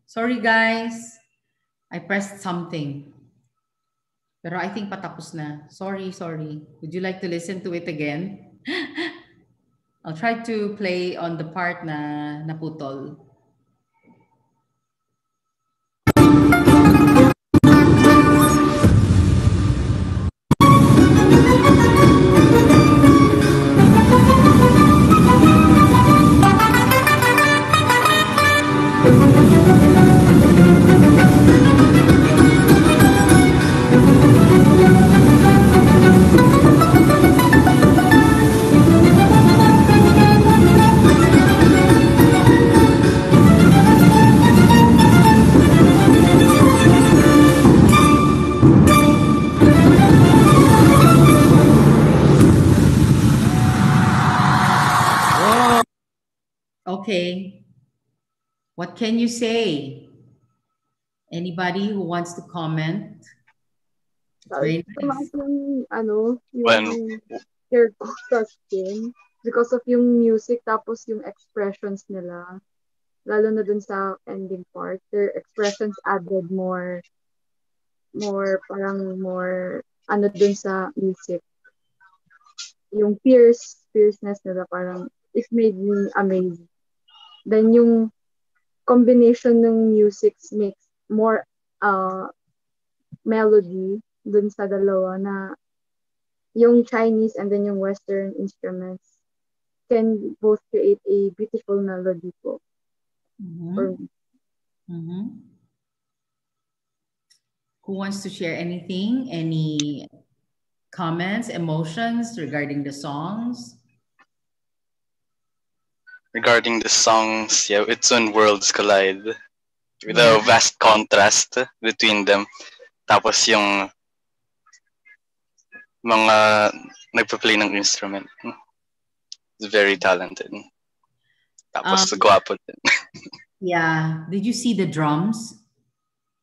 Sorry guys. I pressed something. Pero I think patapos na. Sorry. Would you like to listen to it again? I'll try to play on the part na naputol. Okay. What can you say? Anybody who wants to comment? Very nice. Yung their question because of yung music tapos yung expressions nila. Lalo na dun sa ending part, their expressions added more ano dun sa music. Yung fierceness nila parang it made me amazed. Then yung combination ng music makes more melody dun sa dalawa na yung Chinese and then yung Western instruments can both create a beautiful melody po. Who wants to share anything? Any comments, emotions regarding the songs? Regarding the songs, yeah, it's when worlds collide with a vast contrast between them. Tapos yung mga nagpa-play ng instrument. It's very talented. Tapos gwapo din. Yeah. Did you see the drums?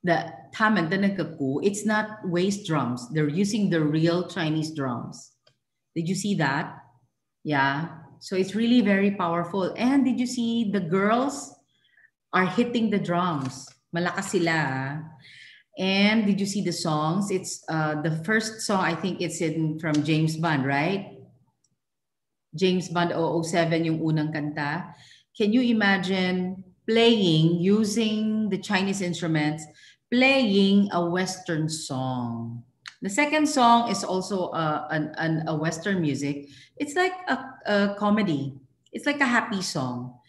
It's not waist drums. They're using the real Chinese drums. Did you see that? Yeah. So it's really very powerful. And did you see the girls are hitting the drums? Malakas sila. And did you see the songs? It's the first song, I think it's from James Bond, right? James Bond 007 yung unang kanta. Can you imagine playing, using the Chinese instruments, playing a Western song? The second song is also a Western music. It's like a comedy. It's like a happy song.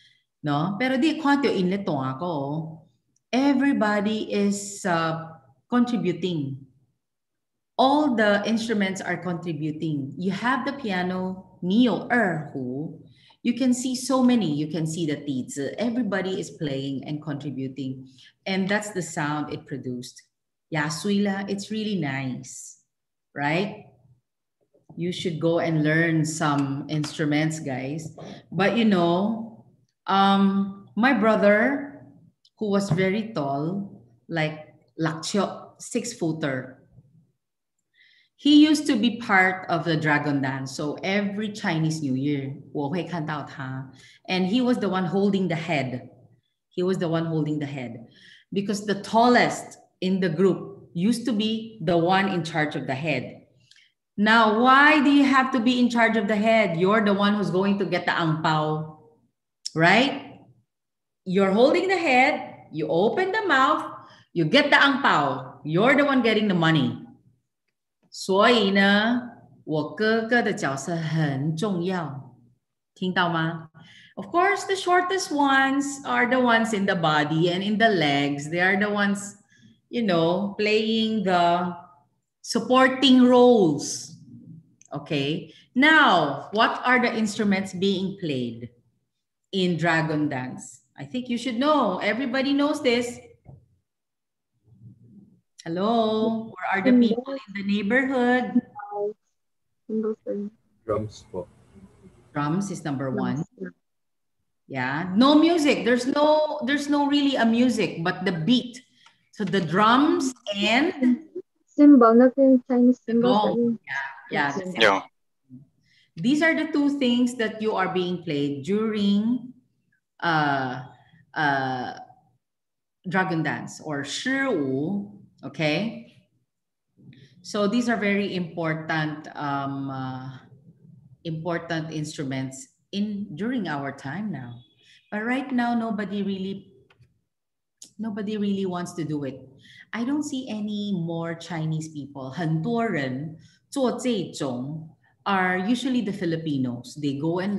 No? Pero di kwanto inito ako. Everybody is contributing. All the instruments are contributing. You have the piano, Neo Erhu. You can see so many. You can see the teats. Everybody is playing and contributing. And that's the sound it produced. Yasuila, it's really nice, right? You should go and learn some instruments, guys. But you know, my brother, who was very tall, like Lakcho, 6-footer, he used to be part of the Dragon Dance. So every Chinese New Year, 我会看到他. And he was the one holding the head. He was the one holding the head. Because the tallest in the group used to be the one in charge of the head. Now, why do you have to be in charge of the head? You're the one who's going to get the ang pao, right? You're holding the head, you open the mouth, you get the ang pao. You're the one getting the money. 所以呢，我哥哥的角色很重要，听到吗？ Of course, the shortest ones are the ones in the body and in the legs. They are the ones, you know, playing the supporting roles. Okay. Now, what are the instruments being played in Dragon Dance? I think you should know. Everybody knows this. Hello, where are the people in the neighborhood? Drums po. Drums is number one. Yeah, no music. There's no really a music, but the beat. So the drums and cymbal, nothing Chinese cymbal. Yeah. Yeah. These are the two things that you are being played during dragon dance or 狮舞, okay? So these are very important important instruments during our time now. But right now, nobody really wants to do it. I don't see any more Chinese people. 很多人做这种 are usually the Filipinos. They go and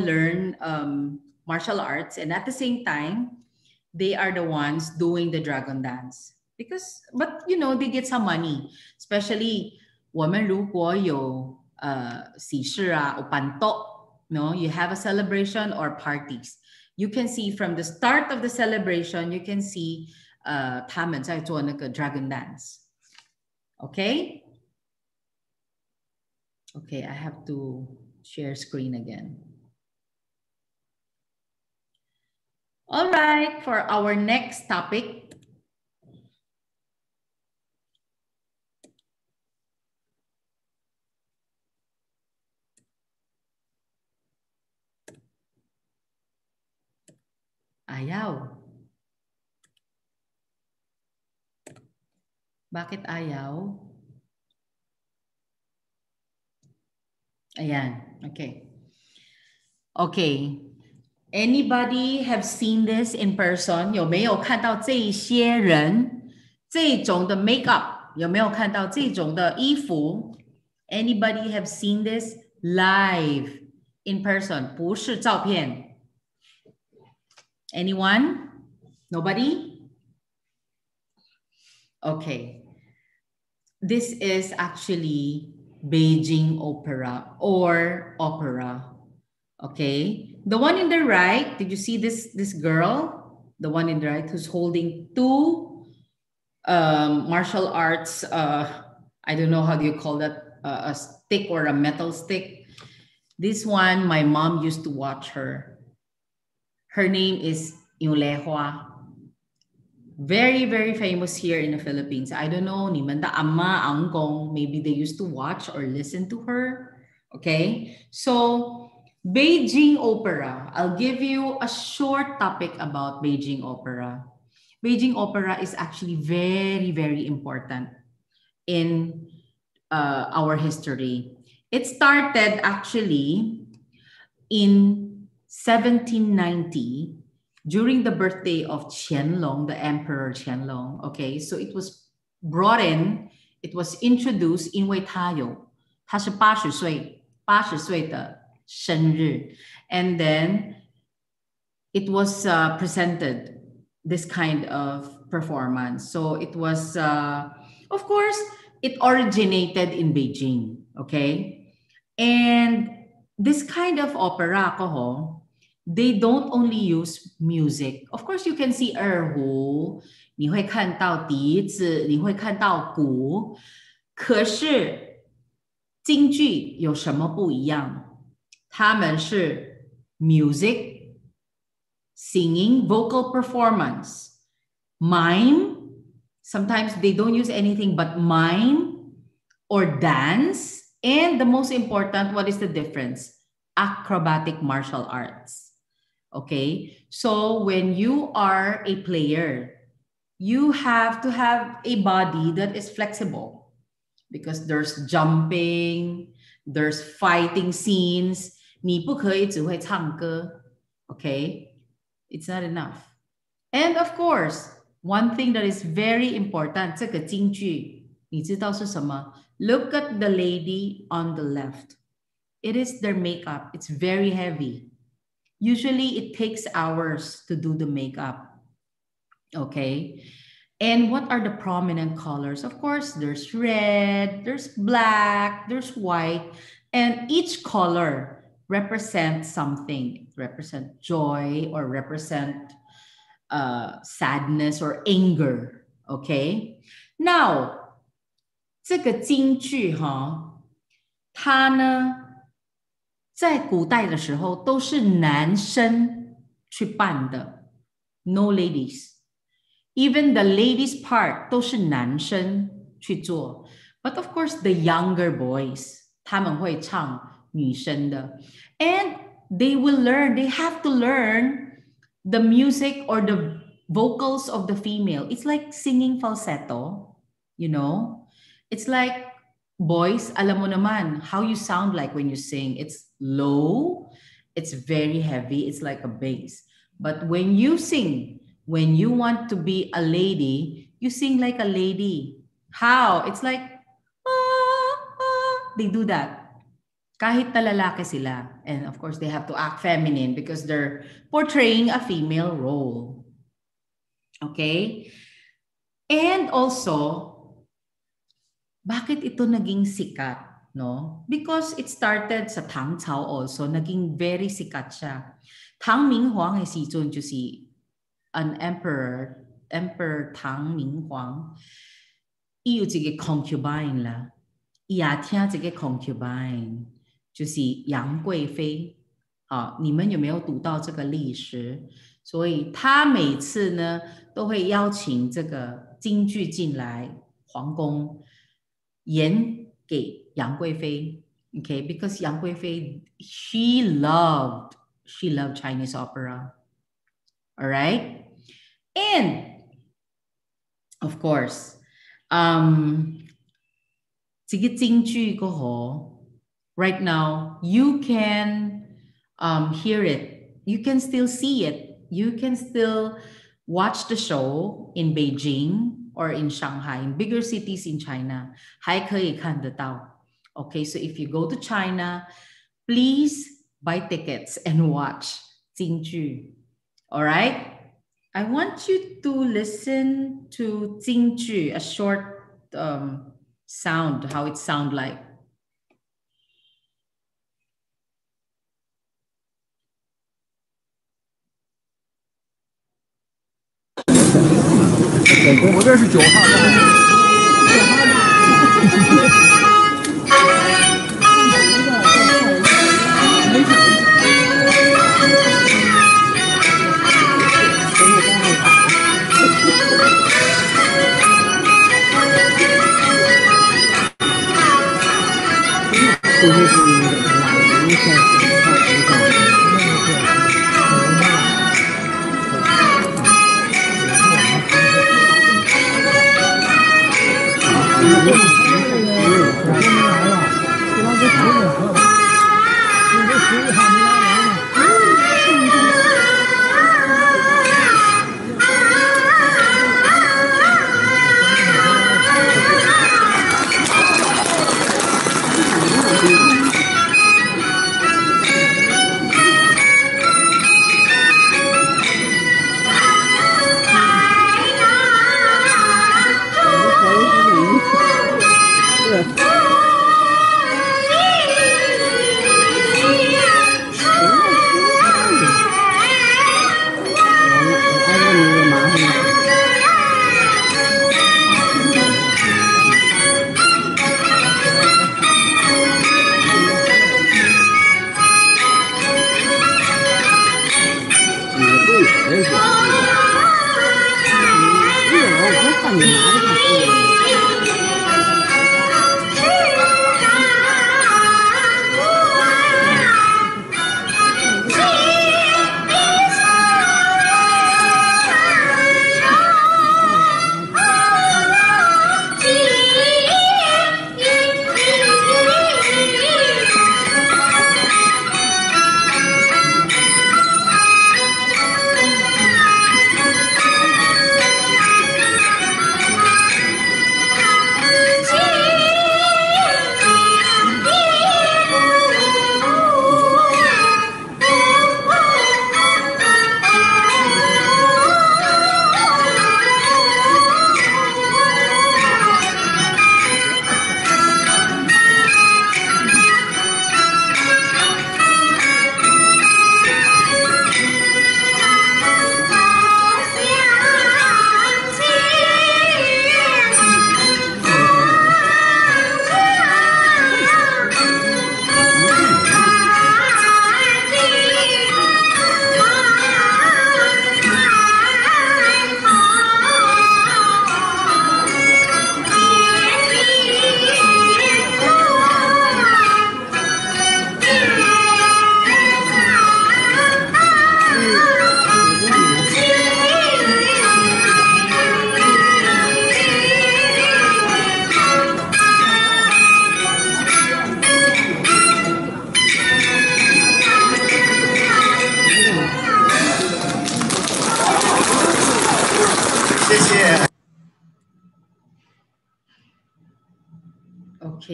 learn martial arts, and at the same time, they are the ones doing the dragon dance. But you know, they get some money, especially 我们如果有喜事啊，办桌 no, you have a celebration or parties. You can see from the start of the celebration, you can see 他们在做那个 dragon dance. Okay? Okay, I have to share screen again. All right, for our next topic. Ayaw. Bakit ayaw? Ayan. Okay. Okay. Anybody have seen this in person? 有没有看到这些人这种的 makeup? 有没有看到这种的衣服? Anybody have seen this live in person? 不是照片。Anyone? Nobody? Okay. This is actually Beijing opera or opera. Okay. The one in the right, did you see this girl? The one in the right who's holding two martial arts, I don't know how do you call that, a stick or a metal stick. This one, my mom used to watch her. Her name is Yulehua. Very, very famous here in the Philippines. I don't know, 你们的阿嬷, 阿公, maybe they used to watch or listen to her. Okay, so Beijing opera. I'll give you a short topic about Beijing opera. Beijing opera is actually very, very important in our history. It started actually in 1790 during the birthday of Qianlong, the Emperor Qianlong. Okay, so it was brought in, it was introduced 因为他是80岁的生日, and then it was presented, this kind of performance. So it was, of course, it originated in Beijing, okay? And this kind of opera, they don't only use music. Of course, you can see 二胡, 你会看到笛子, 你会看到鼓. 可是京剧有什么不一样? 他们是 music, singing, vocal performance, mime. Sometimes they don't use anything but mime or dance. And the most important, what is the difference? Acrobatic martial arts. Okay, so when you are a player, you have to have a body that is flexible because there's jumping, there's fighting scenes. 你不可以只会唱歌, okay? It's not enough. And of course, one thing that is very important, 这个京剧, 你知道是什么? Look at the lady on the left. It is their makeup. It's very heavy. Usually it takes hours to do the makeup. Okay. And what are the prominent colors? Of course, there's red, there's black, there's white, and each color represents something. Represent joy or represent sadness or anger. Okay. Now, 这个京剧哈，它呢，在古代的时候都是男生去扮的 ，no ladies. Even the ladies part 都是男生去做 ，but of course the younger boys 他们会唱女生的 ，and they will learn. They have to learn the music or the vocals of the female, it's like singing falsetto, you know? It's like boys, alam mo naman how you sound like when you sing. It's low, it's very heavy, it's like a bass. But when you sing, when you want to be a lady, you sing like a lady. How? It's like, they do that. Kahit na lalaki sila. And of course, they have to act feminine because they're portraying a female role. Okay? And also, bakit ito naging sikat? No? Because it started sa Tang Cao also. Naging very sikat siya. Tang Minghuang is an emperor Tang Minghuang. 有一个 concubine 啦，也听这个 concubine 就是杨贵妃。好，你们有没有读到这个历史？所以他每次呢都会邀请这个京剧进来皇宫演给杨贵妃。Okay, because 杨贵妃 she loved Chinese opera. All right, and of course. 这个京剧过后 right now you can hear it, you can still see it, you can still watch the show in Beijing or in Shanghai, in bigger cities in China 还可以看得到。 Okay, so if you go to China, please buy tickets and watch 京剧。 All right, I want you to listen to 京剧, a short sound, how it sound like.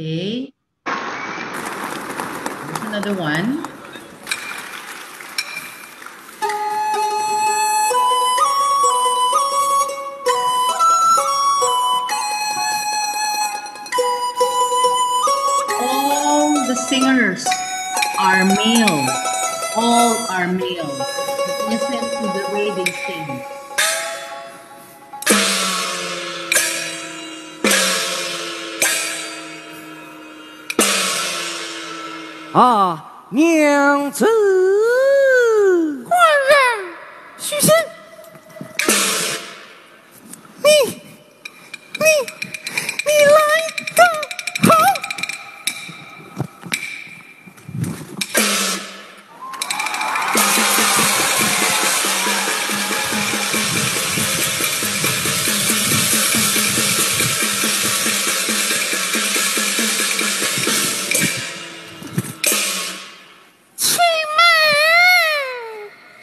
Okay. Here's another one. All the singers are male. All are male. Listen to the way they sing. Ah, 娘子，皇上，许仙，你来得好。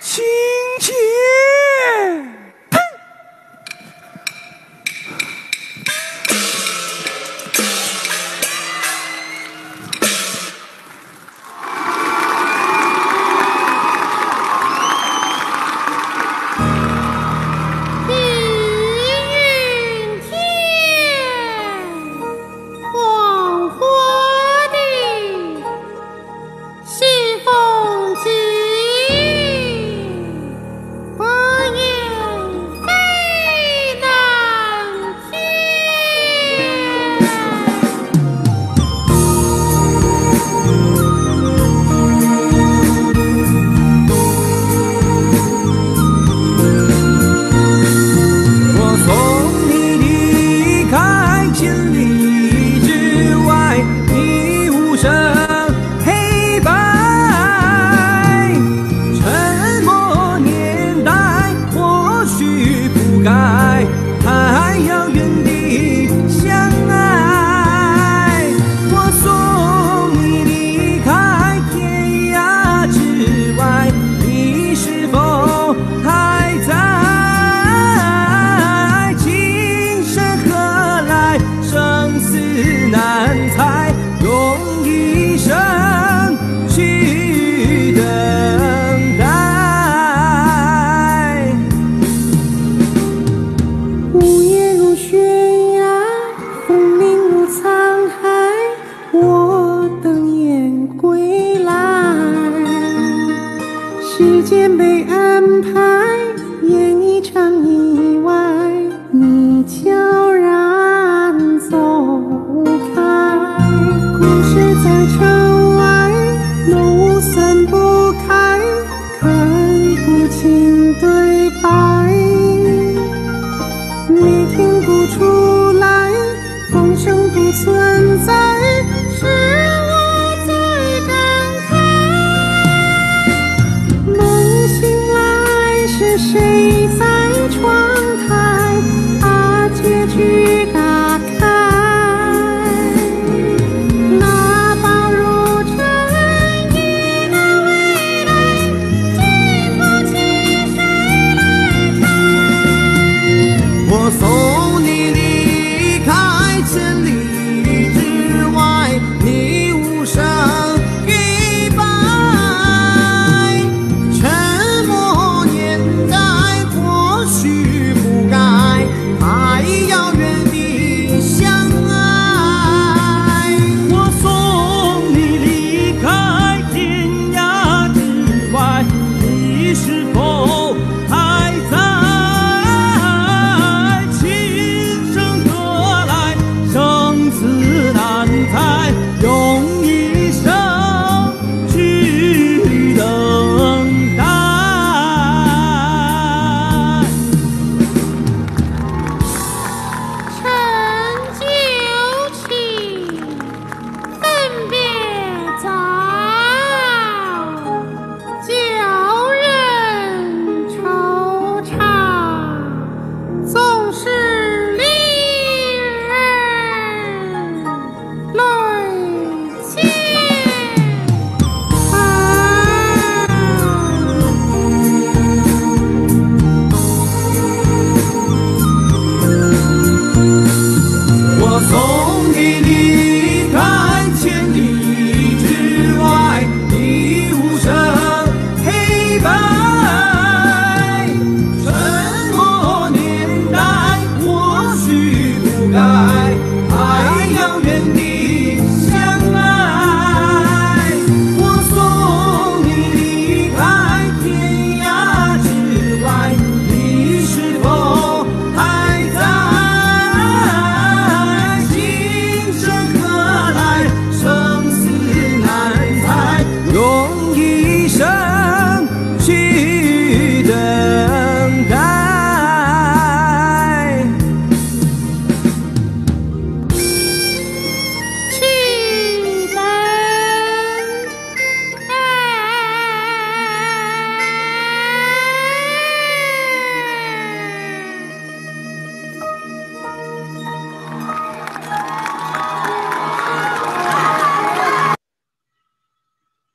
亲姐，碧云天，黄花地，西风急。我也非难我送你离开千里之外，你无声黑白。沉默年代或许不该太遥远的相爱。我送你离开天涯之外，你是否还在？今生何来？生死难猜，用一生去等待。午夜如悬崖，风铃如沧海，我等雁归来。时间被安排，演一场意外，你悄然走开。故事在城外，浓雾散不开，看不清对白。你听不出来，风声不存在，是我在感慨。梦醒来，是谁在窗台把结局打开？那包容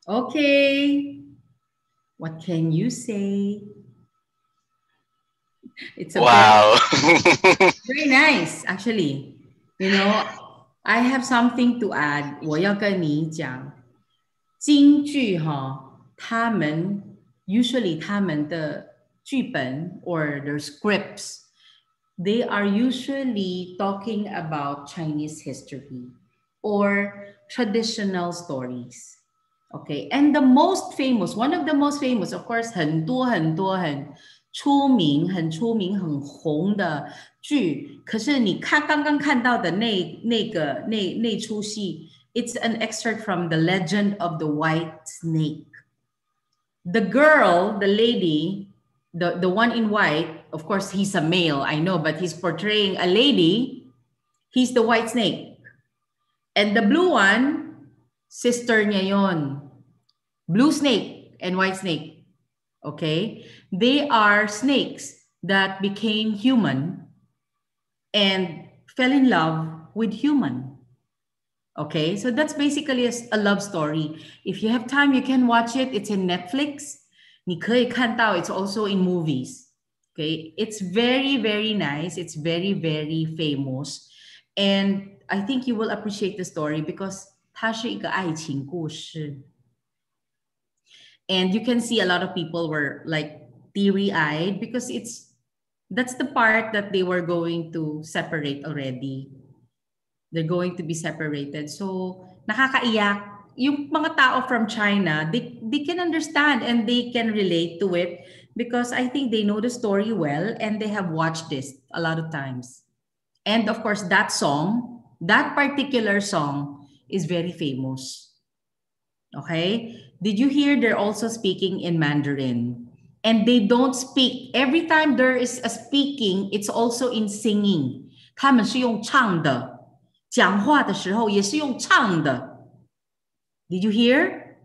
Okay. What can you say? It's a Wow. very nice, actually. You know, I have something to add. 我要跟你讲，京剧哈，他们 usually 他们的剧本 or their scripts, they are usually talking about Chinese history or traditional stories. Okay, and the most famous, one of the most famous, of course, 很多很多很出名、很出名、很红的剧。可是你看刚刚看到的那出戏 ，it's an excerpt from The Legend of the White Snake. The girl, the lady, the one in white, of course, he's a male, I know, but he's portraying a lady. He's the white snake. And the blue one, sister niya yon. Blue snake and white snake. Okay? They are snakes that became human and fell in love with human. Okay? So that's basically a love story. If you have time, you can watch it. It's in Netflix. 你可以看到, it's also in movies. Okay? It's very, very nice. It's very, very famous. And I think you will appreciate the story because 它是一个爱情故事. And you can see a lot of people were like teary-eyed because that's the part that they were going to separate already. They're going to be separated. So nakakaiyak. Yung mga tao from China, they can understand and they can relate to it because I think they know the story well and they have watched this a lot of times. And of course, that song, that particular song is very famous. Okay? Did you hear they're also speaking in Mandarin? And they don't speak. Every time there is a speaking, it's also in singing. 他们是用唱的。讲话的时候也是用唱的。Did you hear?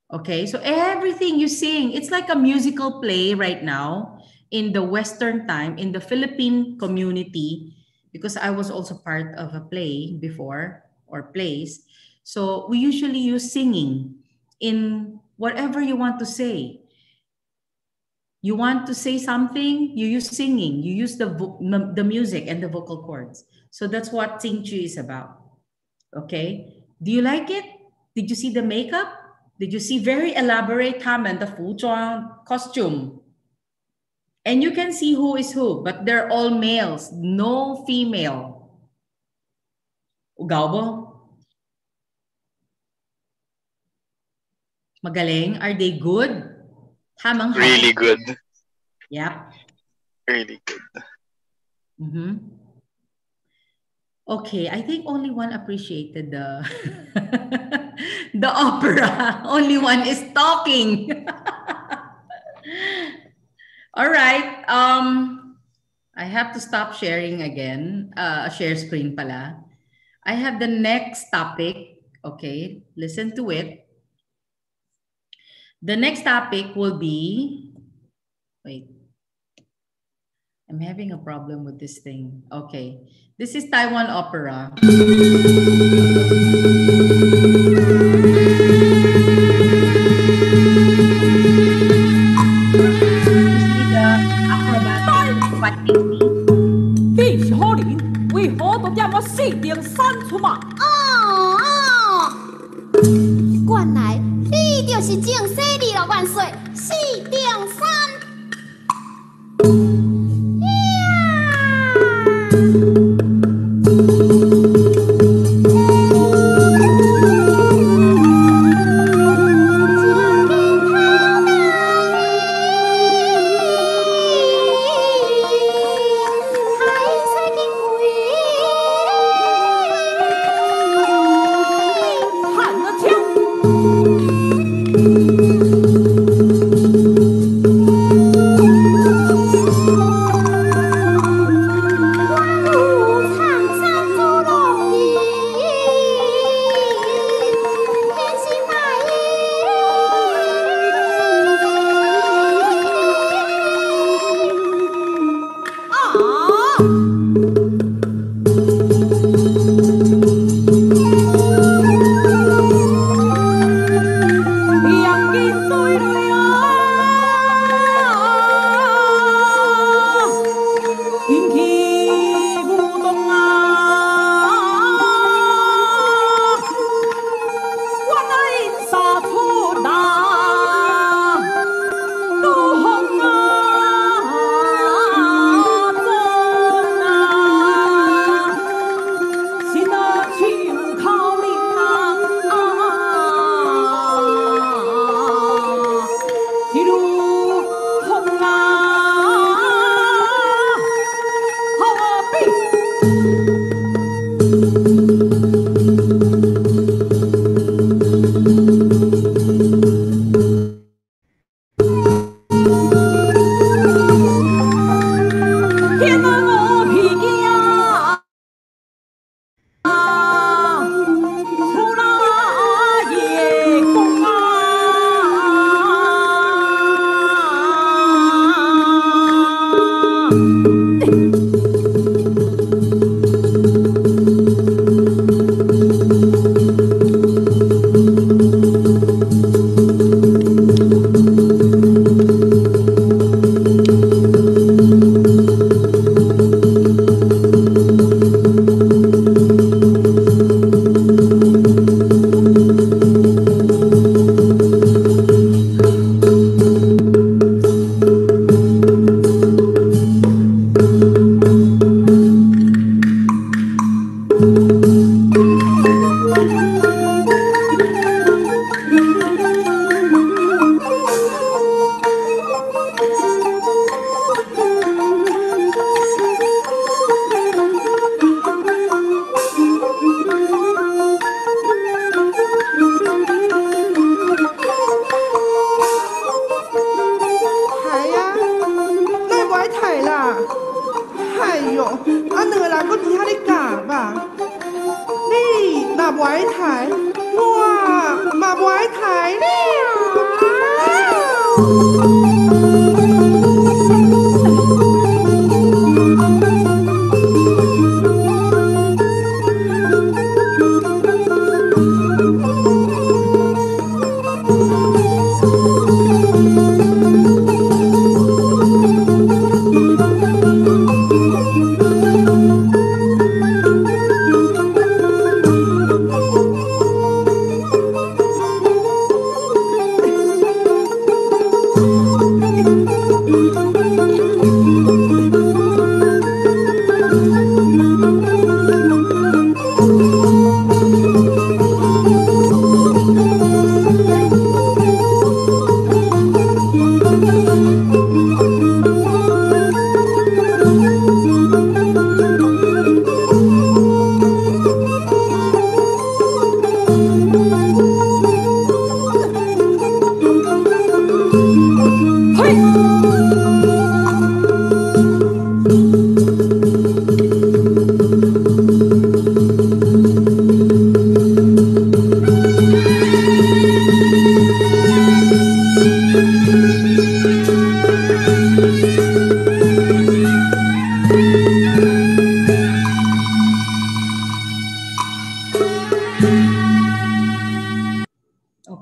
Okay, so everything you sing, it's like a musical play right now in the Western time, in the Philippine community, because I was also part of a play before, or plays. So we usually use singing in whatever you want to say. You want to say something, you use singing, you use the music and the vocal cords. So that's what Qingju is about. Okay, do you like it? Did you see the makeup? Did you see very elaborate 他们的服装 costume? And you can see who is who, but they're all males, no female. Ugao Magaling? Are they good? Really good. Yeah. Really good. Mm-hmm. Okay, I think only one appreciated the the opera. Only one is talking. All right. I have to stop sharing again. Share screen pala. I have the next topic. Okay, listen to it. The next topic will be, wait. I'm having a problem with this thing. Okay. This is Taiwan opera.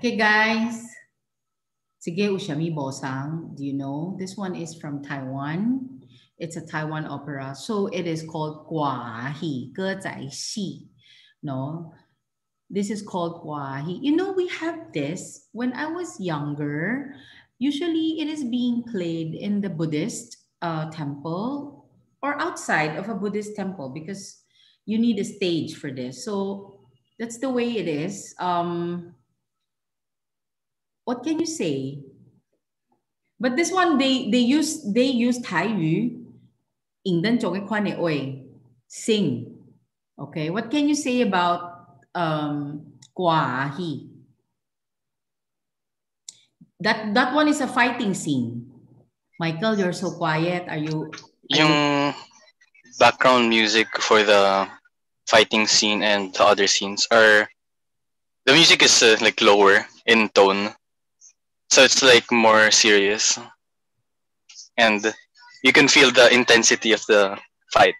Okay, guys. Sige Ushami Bosang. Do you know? This one is from Taiwan. It's a Taiwan opera. So it is called Gua Hi, Ge Zai Xi. No? This is called Gua Hi. You know, we have this when I was younger. Usually it is being played in the Buddhist temple or outside of a Buddhist temple because you need a stage for this. So that's the way it is. What can you say? But this one they use Taiyu, Ingdan Choge Kwane Oi, sing. Okay, what can you say about Gua Hi? That one is a fighting scene. Michael, you're so quiet. Are you? Yung background music for the fighting scene and the other scenes are the music is like lower in tone. So it's like more serious, and you can feel the intensity of the fight,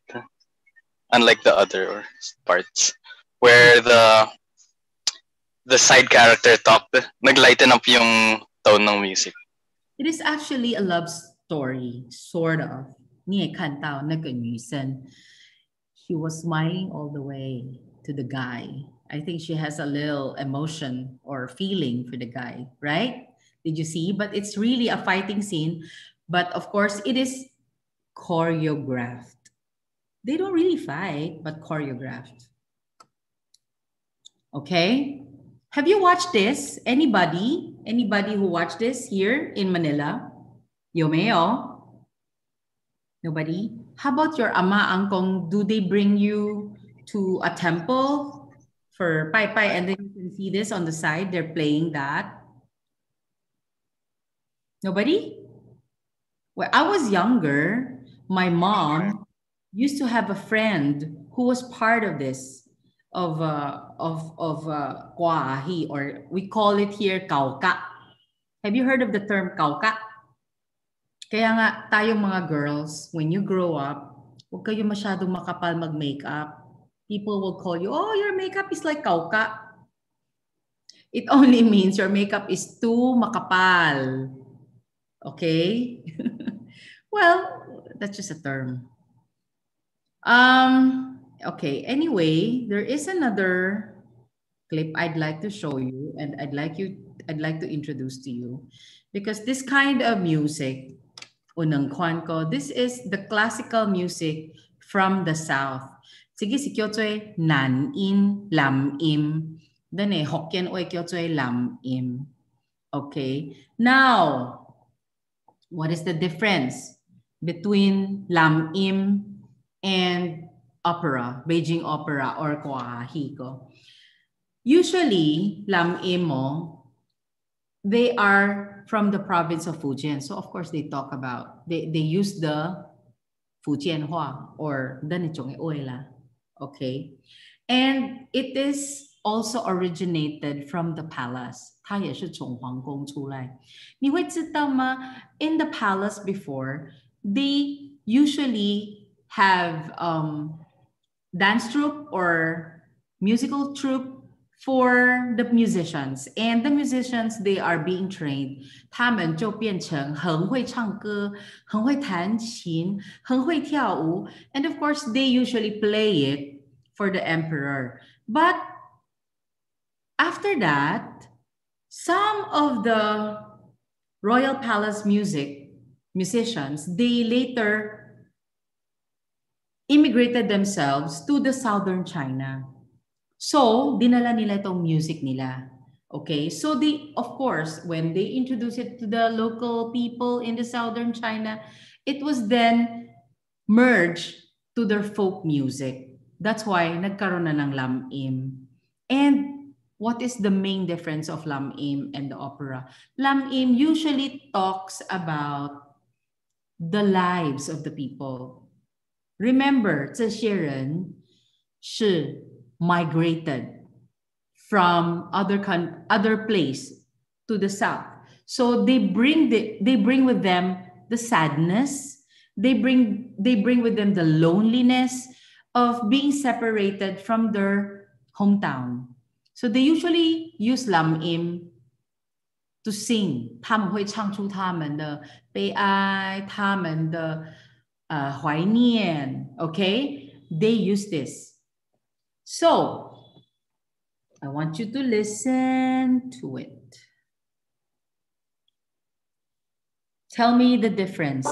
unlike the other parts where the side character talk, naglighten up yung tone ng music. It is actually a love story, sort of. 你也看到那个女生 she was smiling all the way to the guy. I think she has a little emotion or feeling for the guy, right? Did you see? But it's really a fighting scene. But of course, it is choreographed. They don't really fight, but choreographed. Okay? Have you watched this? Anybody? Anybody who watched this here in Manila? Yomeo? Nobody? How about your ama, angkong? Do they bring you to a temple for pai pai and then you can see this on the side? They're playing that. Nobody? When I was younger, my mom used to have a friend who was part of this, of Gua Hi, or we call it here kauka. Have you heard of the term kauka? Kaya nga, tayong mga girls, when you grow up, huwag kayo masyadong makapal mag-makeup. People will call you, oh, your makeup is like kauka. It only means your makeup is too makapal. Okay? Well, that's just a term. Okay, anyway, there is another clip I'd like to show you and I'd like to introduce to you because this kind of music, unang kwan ko, this is the classical music from the South. 这个是叫做南音、南音，咱的福建话叫做南音。Okay, now what is the difference between Lam Im and opera, Beijing opera or Kwahiko? Usually, Lam Im, they are from the province of Fujian. So of course they talk about, they use the Fujianhua or Danichong Oila. Okay. And it is also originated from the palace. 它也是从皇宫出来。你会知道吗？ In the palace before, they usually have dance troupe or musical troupe for the musicians. And the musicians, they are being trained. 他们就变成很会唱歌，很会弹琴，很会跳舞。And of course, they usually play it for the emperor. But after that, some of the royal palace musicians, they later immigrated themselves to the southern China. So, dinala nila itong music nila. Okay, so they, of course, when they introduced it to the local people in the southern China, it was then merged to their folk music. That's why nagkaroon na ng Lam Im. And what is the main difference of Lam Im and the opera? Lam Im usually talks about the lives of the people. Remember, 这些人是 migrated from other place to the south. So they bring with them the sadness, they bring with them the loneliness of being separated from their hometown. So they usually use Lam Im to sing. 他们会唱出他们的悲哀，他们的怀念。Okay, they use this. So I want you to listen to it. Tell me the difference.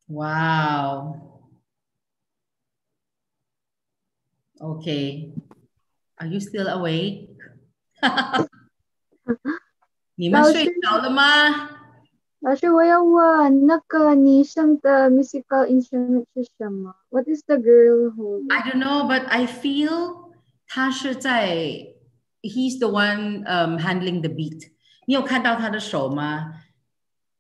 Wow. Okay. Are you still awake? 你们睡着了吗？老师，我要问那个女生的 musical instrument 是什么 ？What is the girl holding? I don't know, but I feel 他是在 he's the one handling the beat. 你有看到他的手吗？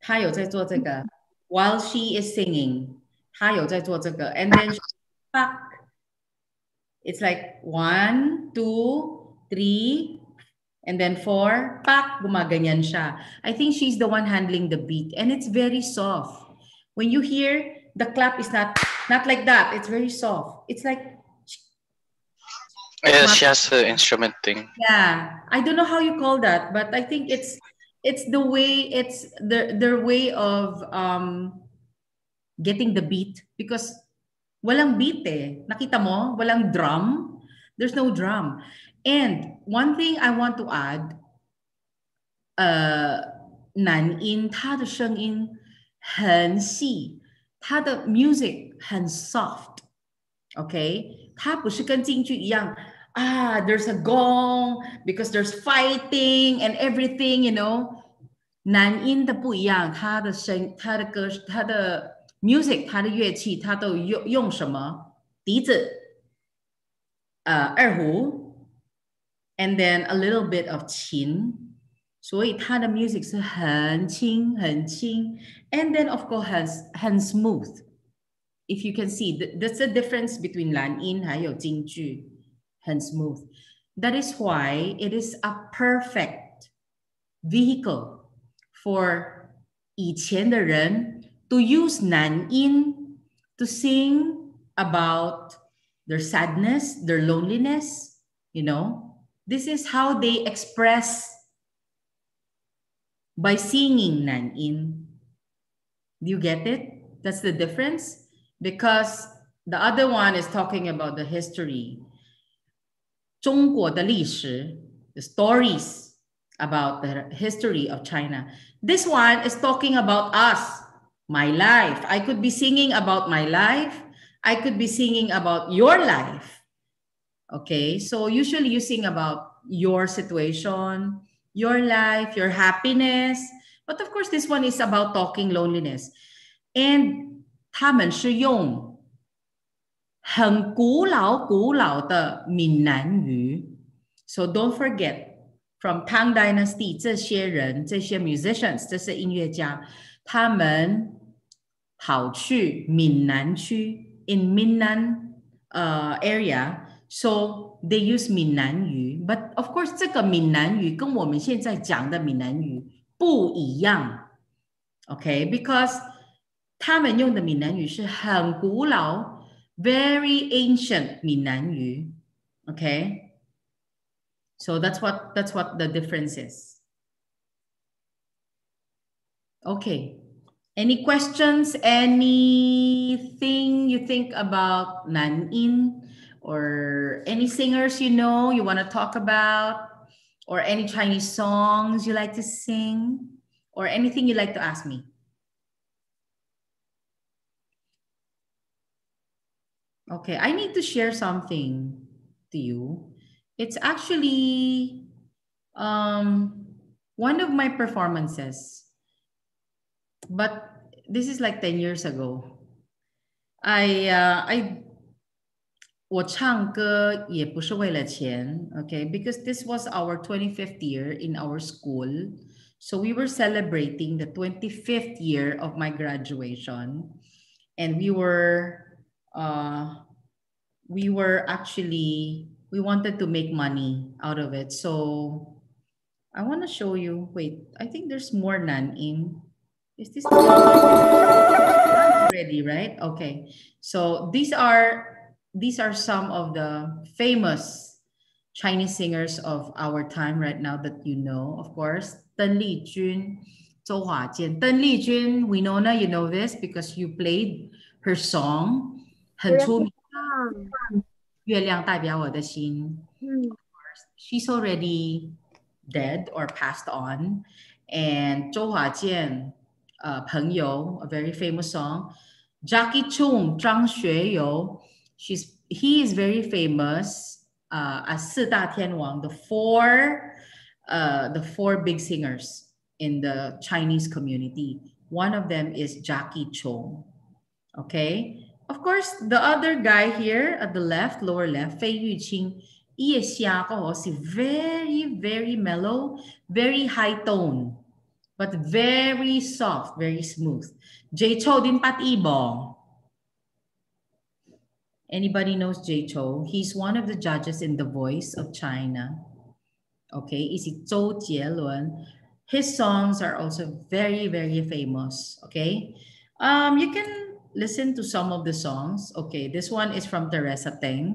他有在做这个 while she is singing. 他有在做这个 and then it's like 1, 2, 3 and then 4 gumaganyan siya. I think she's the one handling the beat and it's very soft. When you hear the clap is not like that. It's very soft. It's like yeah, she has the instrument thing. Yeah, I don't know how you call that, but I think it's the way it's their way of getting the beat because walang beat eh. Nakita mo? Walang drum. There's no drum. And one thing I want to add, 男音它的声音很细，它的 music 很 soft, okay? 它不是跟京剧一样there's a gong because there's fighting and everything, you know. 男音的不一样，它的声、它的歌、它的 music、它的乐器，它都用什么？笛子，二胡 ，and then a little bit of 琴，所以它的 music 是很轻很轻 ，and then of course 很 smooth. If you can see, that's the difference between 蓝音还有京剧，很 smooth. That is why it is a perfect vehicle for 以前的人 to use 男音 to sing about their sadness, their loneliness, you know. This is how they express by singing 男音. Do you get it? That's the difference. Because the other one is talking about the history. 中国的历史, the stories about the history of China. This one is talking about us, my life. I could be singing about my life. I could be singing about your life. Okay, so usually you sing about your situation, your life, your happiness. But of course, this one is about talking loneliness. And 他们是用很古老的闽南语. So don't forget, from Tang Dynasty, 这些人, 这些 musicians, 这些音乐家, 他们跑去闽南区 in Minnan area, so they use 闽南语. But of course, 这个闽南语跟我们现在讲的闽南语不一样. Okay, because 他们用的闽南语是很古老 very ancient 闽南语 okay, so that's what the difference is. Okay, any questions, anything you think about 南音 or any singers you know you want to talk about, or any Chinese songs you like to sing, or anything you like to ask me? Okay, I need to share something to you. It's actually one of my performances, but this is like 10 years ago. 我唱歌也不是为了钱, okay? Because this was our 25th year in our school. So we were celebrating the 25th year of my graduation. And we wanted to make money out of it. So I want to show you. Wait, I think there's more Nan-im. Is this ready, right? Okay. So these are some of the famous Chinese singers of our time right now that you know. Of course, Deng Lijun, Zhou Huajian. Deng Lijun, Winona, you know this because you played her song. 很出名的月亮代表我的心. She's already dead or passed on. And 周华健, 朋友, a very famous song. Jackie Chung, 张学友, he is very famous as 四大天王, the four big singers in the Chinese community. One of them is Jackie Chung. Okay. Of course, the other guy here at the left, lower left, Fei Yuqing, is very, very mellow, very high tone, but very soft, very smooth. Jay Chou din Pat Ibong. Anybody knows Jay Chou? He's one of the judges in The Voice of China. Okay, is it Zhou Jielun? His songs are also very, very famous. Okay, you can listen to some of the songs. Okay, this one is from Teresa Teng.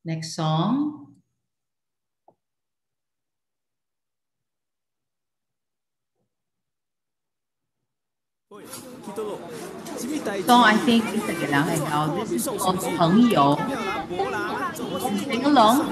Next song. song I think is this is called 朋友. Sing along.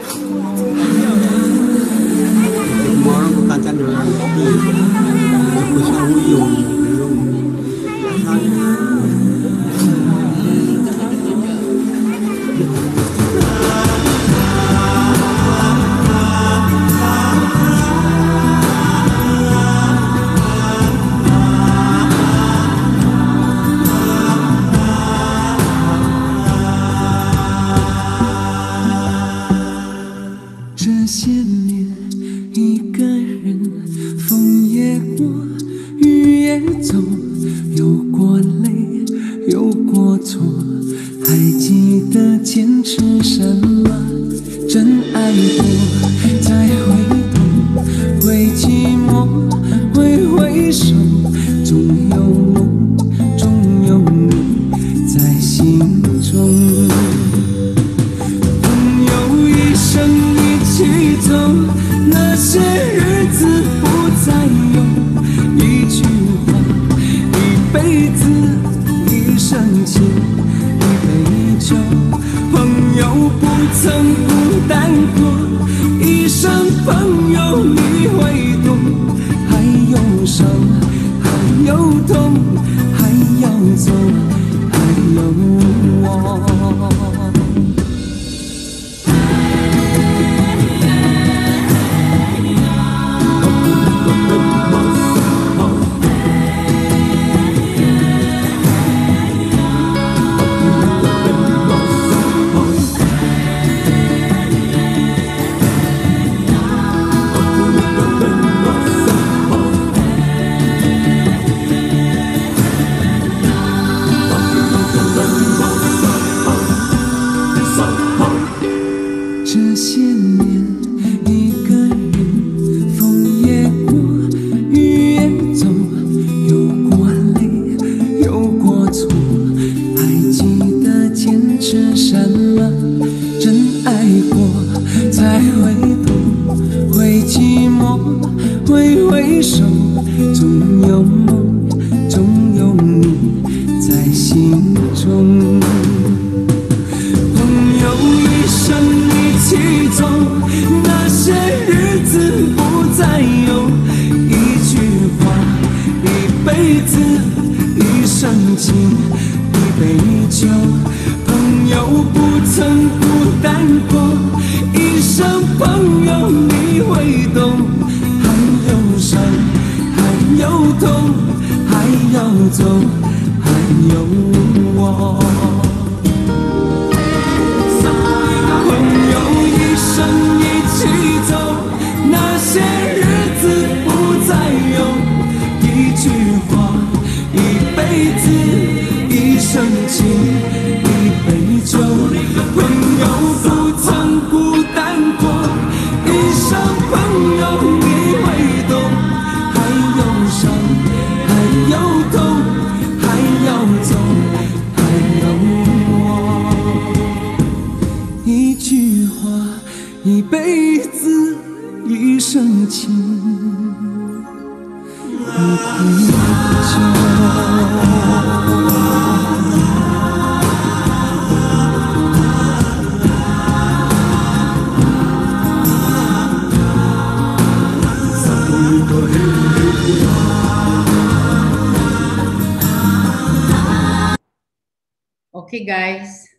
Okay, guys.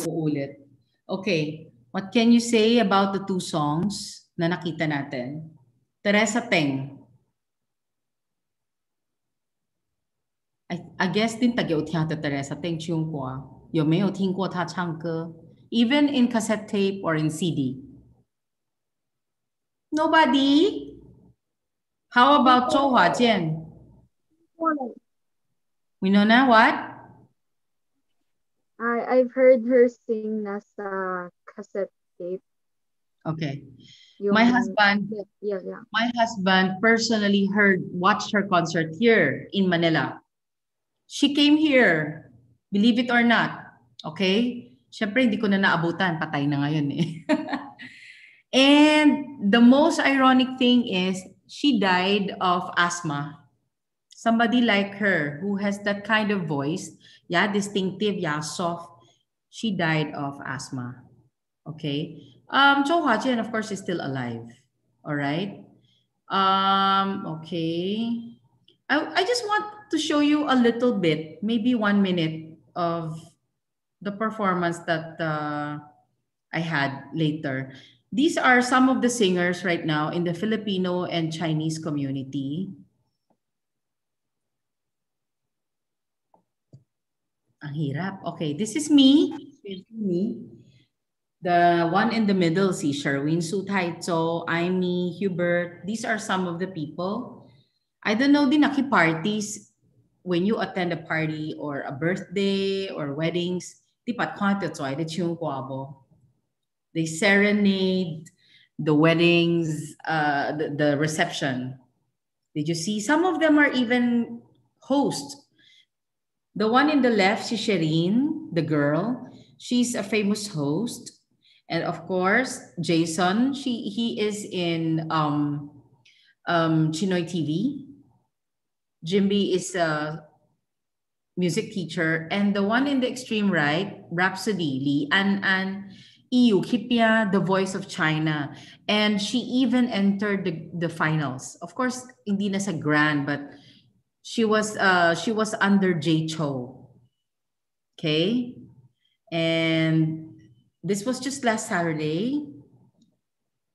Uulit. Okay. What can you say about the two songs na nakita natin? Teresa Teng. I guess din大家有听到 Teresa Teng 唱歌，有没有听过她唱歌 ？Even in cassette tape or in CD? Nobody? How about 周华健? We know now what? I've heard her sing nasa cassette tape. Okay. Yung, my husband personally watched her concert here in Manila. She came here, believe it or not. Okay? Syempre, hindi ko na naabutan. Patay na ngayon eh. And the most ironic thing is, she died of asthma. somebody like her who has that kind of voice, yeah, distinctive, yeah, soft. She died of asthma. Okay. Zhou Huajian, of course, is still alive. All right. Okay. I just want to show you a little bit, maybe 1 minute of the performance that I had later. These are some of the singers right now in the Filipino and Chinese community. Ang hirap. Okay, this is me. The one in the middle, si Sherwin Su Taizo, Aimee, Hubert. These are some of the people. I don't know, din parties when you attend a party or a birthday or weddings. They serenade the weddings, the reception. Did you see? Some of them are even hosts. The one in the left, si Shireen, the girl, she's a famous host. And of course, Jason, he is in Chinoy TV. Jimby is a music teacher. And the one in the extreme right, Rhapsody, Lee An Iu Kipia, the voice of China. And she even entered the finals. Of course, hindi na sa grand, but she was under Jay Cho. Okay? And this was just last Saturday.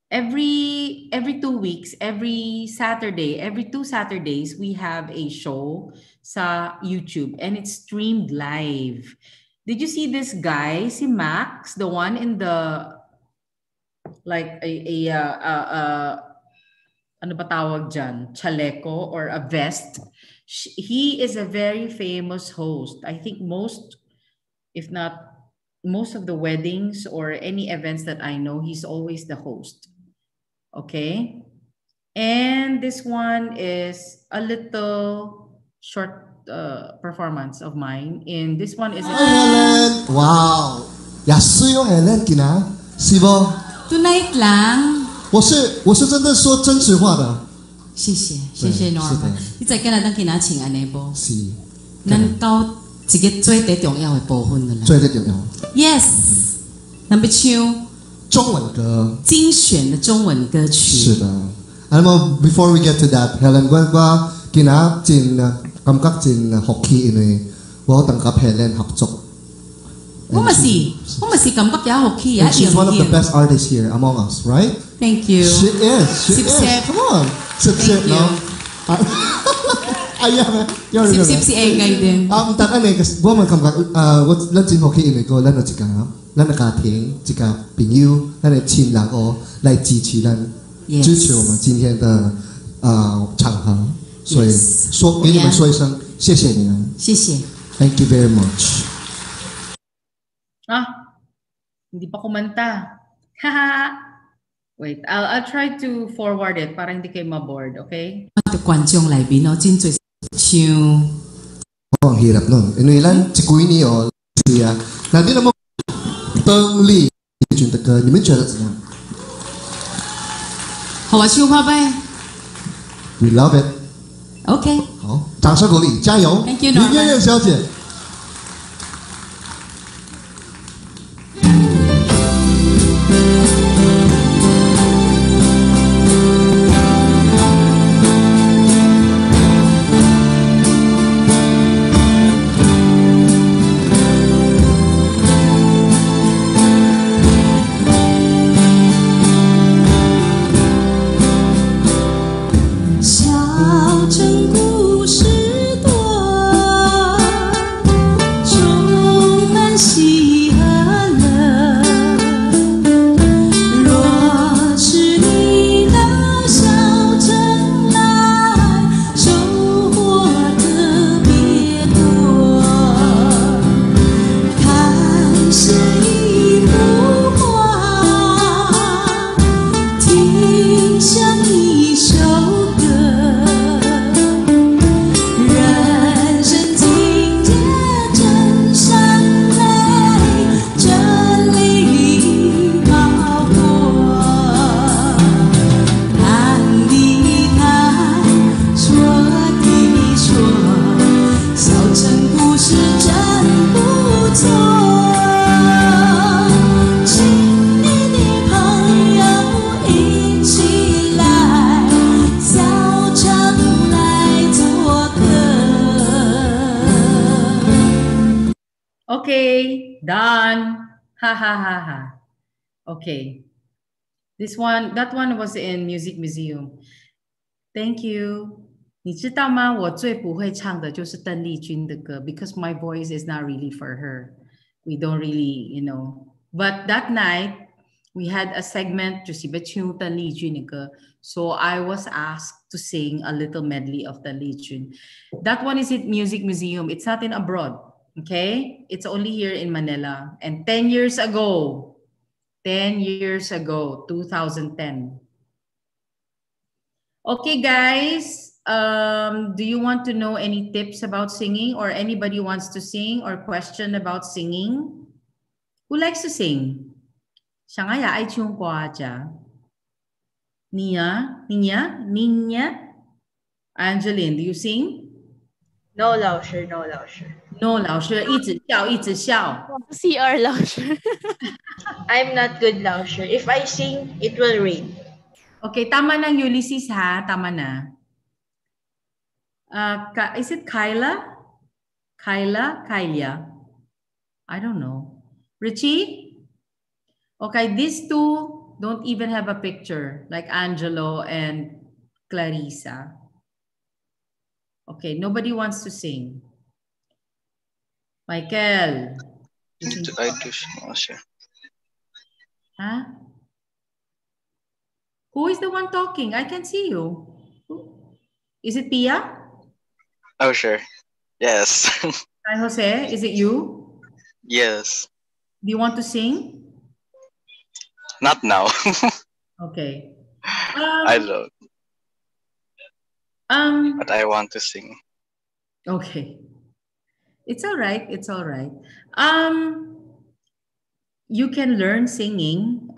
Every 2 weeks, every Saturday, every 2 Saturdays, we have a show sa YouTube and it's streamed live. Did you see this guy, si Max, the one in the like ano ba tawag dyan? Chaleco or a vest? He is a very famous host. I think most, if not most of the weddings or any events that I know, he's always the host. Okay. And this one is a little short performance of mine. And this one is Helen! Wow! Yasu yung Helen kina? Sibo? Tonight lang. 我是真的说真实话的。谢谢 Norma。你在加拿大给哪请安尼不？是。咱到一个最重要的部分的啦。最重要。Yes。咱要唱中文歌。精选的中文歌曲。是的。那么 before we get to that, Helen 我今日真感覺真福氣，因為我同กับ Helen 合作。我咪是感覺有福氣啊！ She's one of the best artists here among us, right? Thank you. She is. Come on. Sip no. Ayan. Sip si Engay din.但係你我咪感覺我咱真福氣，因為個咱有一個咱嘅家庭，一個朋友，咱嘅親人哦來支持我們今天的場合。所以給你們說一聲謝謝你們。謝謝。Thank you very much. Hindi pa kumanta. Wait, I'll try to forward it para hindi kayo ma-bored, okay? 觀眾來賓哦，真最唱。ang hirap nun. Inuilan, si Queenie o siya. Nanti naman, Teng Li, 你们觉得怎样？好啊，唱吧呗。We love it. OK。好，掌声鼓励，加油！ Thank you, 林月月小姐。Okay, done. Ha ha ha ha. Okay. That one was in Music Museum. Thank you. 你知道吗？我最不会唱的就是邓丽君的歌 because my voice is not really for her. We don't really, you know. But that night, we had a segment 就是要唱邓丽君的歌. So I was asked to sing a little medley of 邓丽君. That one is at Music Museum. It's not in abroad. Okay? It's only here in Manila. And 10 years ago, 2010. Okay, guys. Do you want to know any tips about singing or anybody wants to sing or question about singing? Who likes to sing? Shangaya ay chung kwa aja. Ninya. Angeline, do you sing? No, 老师, no, 老师. No, 老师一直笑. CR 老师. I'm not good, 老师. If I sing, it will rain. Okay, tama ng Ulysses ha, tama na. Is it Kyla? Kyla? I don't know. Richie? Okay, these two don't even have a picture, like Angelo and Clarissa. Okay, nobody wants to sing. Michael. Huh? Who is the one talking? I can see you. Is it Pia? Oh, sure. Yes. Hi, Jose. Is it you? Yes. Do you want to sing? Not now. Okay. I don't. But I want to sing. Okay. It's all right. It's all right. You can learn singing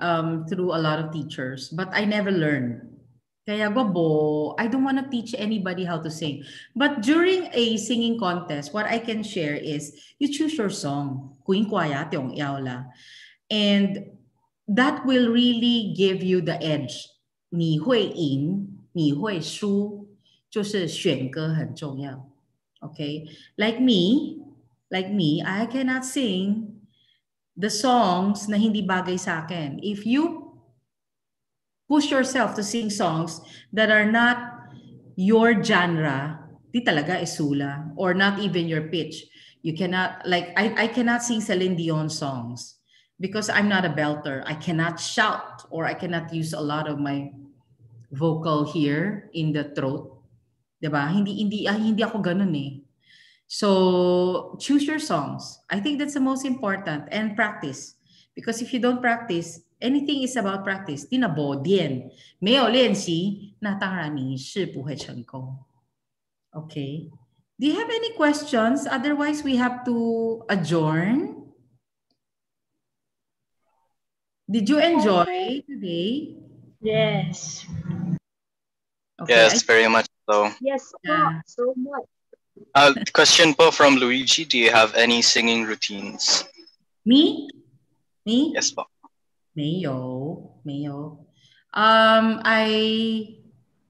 through a lot of teachers, but I never learned. Kaya gobo, I don't want to teach anybody how to sing. But during a singing contest, what I can share is you choose your song. And that will really give you the edge. 你会赢,你会输,就是选歌很重要. Okay? Like me, I cannot sing the songs na hindi bagay sa akin. If you push yourself to sing songs that are not your genre, di talaga isula, or not even your pitch. You cannot, like, I cannot sing Celine Dion songs because I'm not a belter. I cannot shout, or I cannot use a lot of my vocal here in the throat. Diba? Hindi ako ganun eh. So choose your songs. I think that's the most important, and practice. Because if you don't practice, anything is about practice. 你那不练,没有练习,那当然你是不会成功. Okay. Do you have any questions? Otherwise, we have to adjourn. Did you enjoy today? Yes. Okay. Yes, very much so. Yes, so much. Question po from Luigi. Do you have any singing routines? Me? Yes po. 没有. I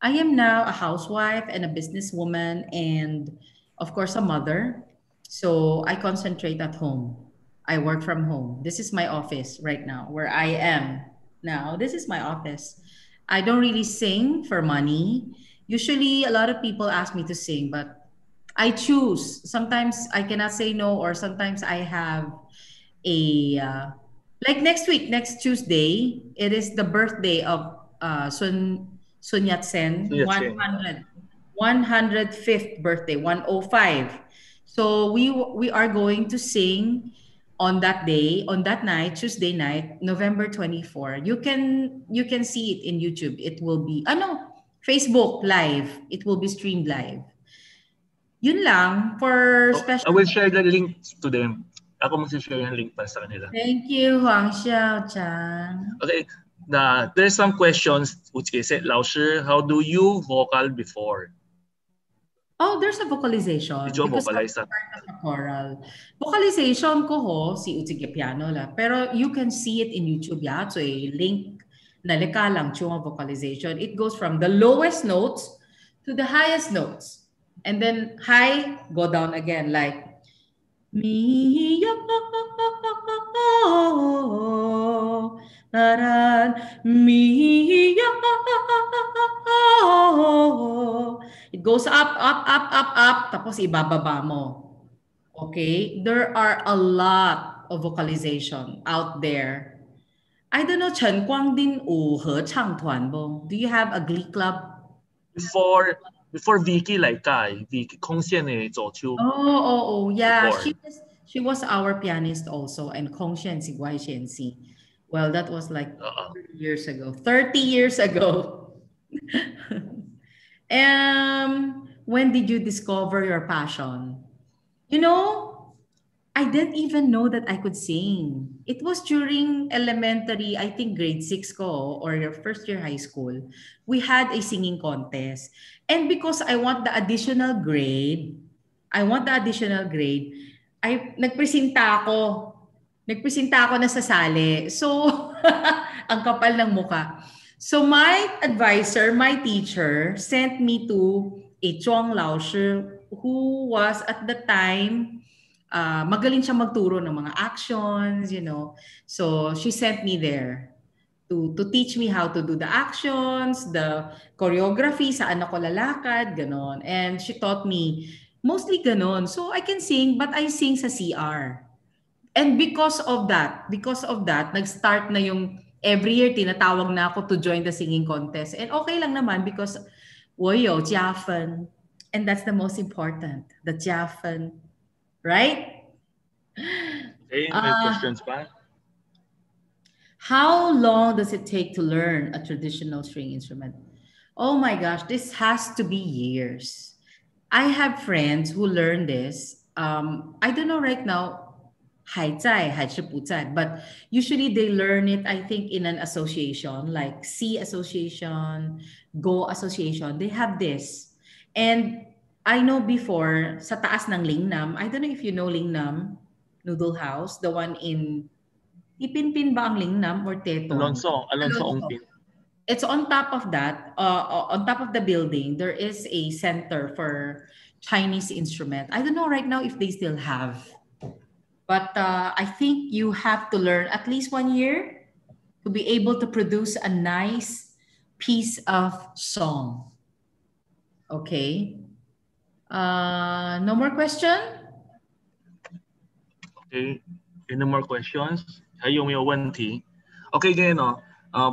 am now a housewife and a businesswoman and of course a mother. So I concentrate at home. I work from home. This is my office right now where I am now. This is my office. I don't really sing for money. Usually a lot of people ask me to sing, but I choose. Sometimes I cannot say no, or sometimes I have a like next week, next Tuesday, it is the birthday of Sun Yat-sen, 105th birthday, 105. So we are going to sing on that day, on that night, Tuesday night, November 24. You can see it in YouTube. It will be Facebook live. It will be streamed live. Yun lang for special. I will share the link to them. Ako mag-share yung link para sa kanila. Thank you, Huang Xiao-chan. Okay, there's some questions which is, 老师, how do you vocal before? Oh, there's a vocalization. Did you vocalize that? Choral. Vocalization ko ho, si Utsige piano la. Pero you can see it in YouTube ya. So a link na lika lang yung vocalization. It goes from the lowest notes to the highest notes. And then high, go down again. Like Mi yo taran mi yo. It goes up, up, up, up, up, tapos ibababa mo. Okay? There are a lot of vocalization out there. I don't know, Chen Guang Din Wu He Chang Tuan Bo. Do you have a glee club? Before Vicky like Vicky 空线的走秋. Oh, yeah. She was our pianist also, and Kong Xian Si Guai Xian Si. Well, that was like 30 years ago. 30 years ago. When did you discover your passion? You know, I didn't even know that I could sing. It was during elementary, I think grade 6 ko, or your first year high school. We had a singing contest. And because I want the additional grade, nagpresenta ako na sasali. So, ang kapal ng muka. So my advisor, my teacher, sent me to a Chuang Lao Shi who was at the time, magaling siya magturo ng mga actions, you know. So she sent me there to teach me how to do the actions, the choreography, saan ako lalakad, ganon. And she taught me mostly ganon. So I can sing, but I sing sa CR. And because of that, nag-start na yung every year tinatawag na ako to join the singing contest. And okay lang naman because 我有加分. And that's the most important, the 加分. Right? Okay, may questions pa? How long does it take to learn a traditional string instrument? Oh my gosh, this has to be years. I have friends who learn this. I don't know right now, 还在还是不在, but usually they learn it, I think, in an association like C Association, Go Association. They have this. And I know before, sa taas ng Lingnam, I don't know if you know Lingnam Noodle House, the one in Ipinpin ba ang Lingnam or Tetong? Alonso Ongpin. It's on top of that, on top of the building, there is a center for Chinese instrument. I don't know right now if they still have. But I think you have to learn at least 1 year to be able to produce a nice piece of song. Okay. No more question? Okay. No more questions? 还有没有问题? Okay, again,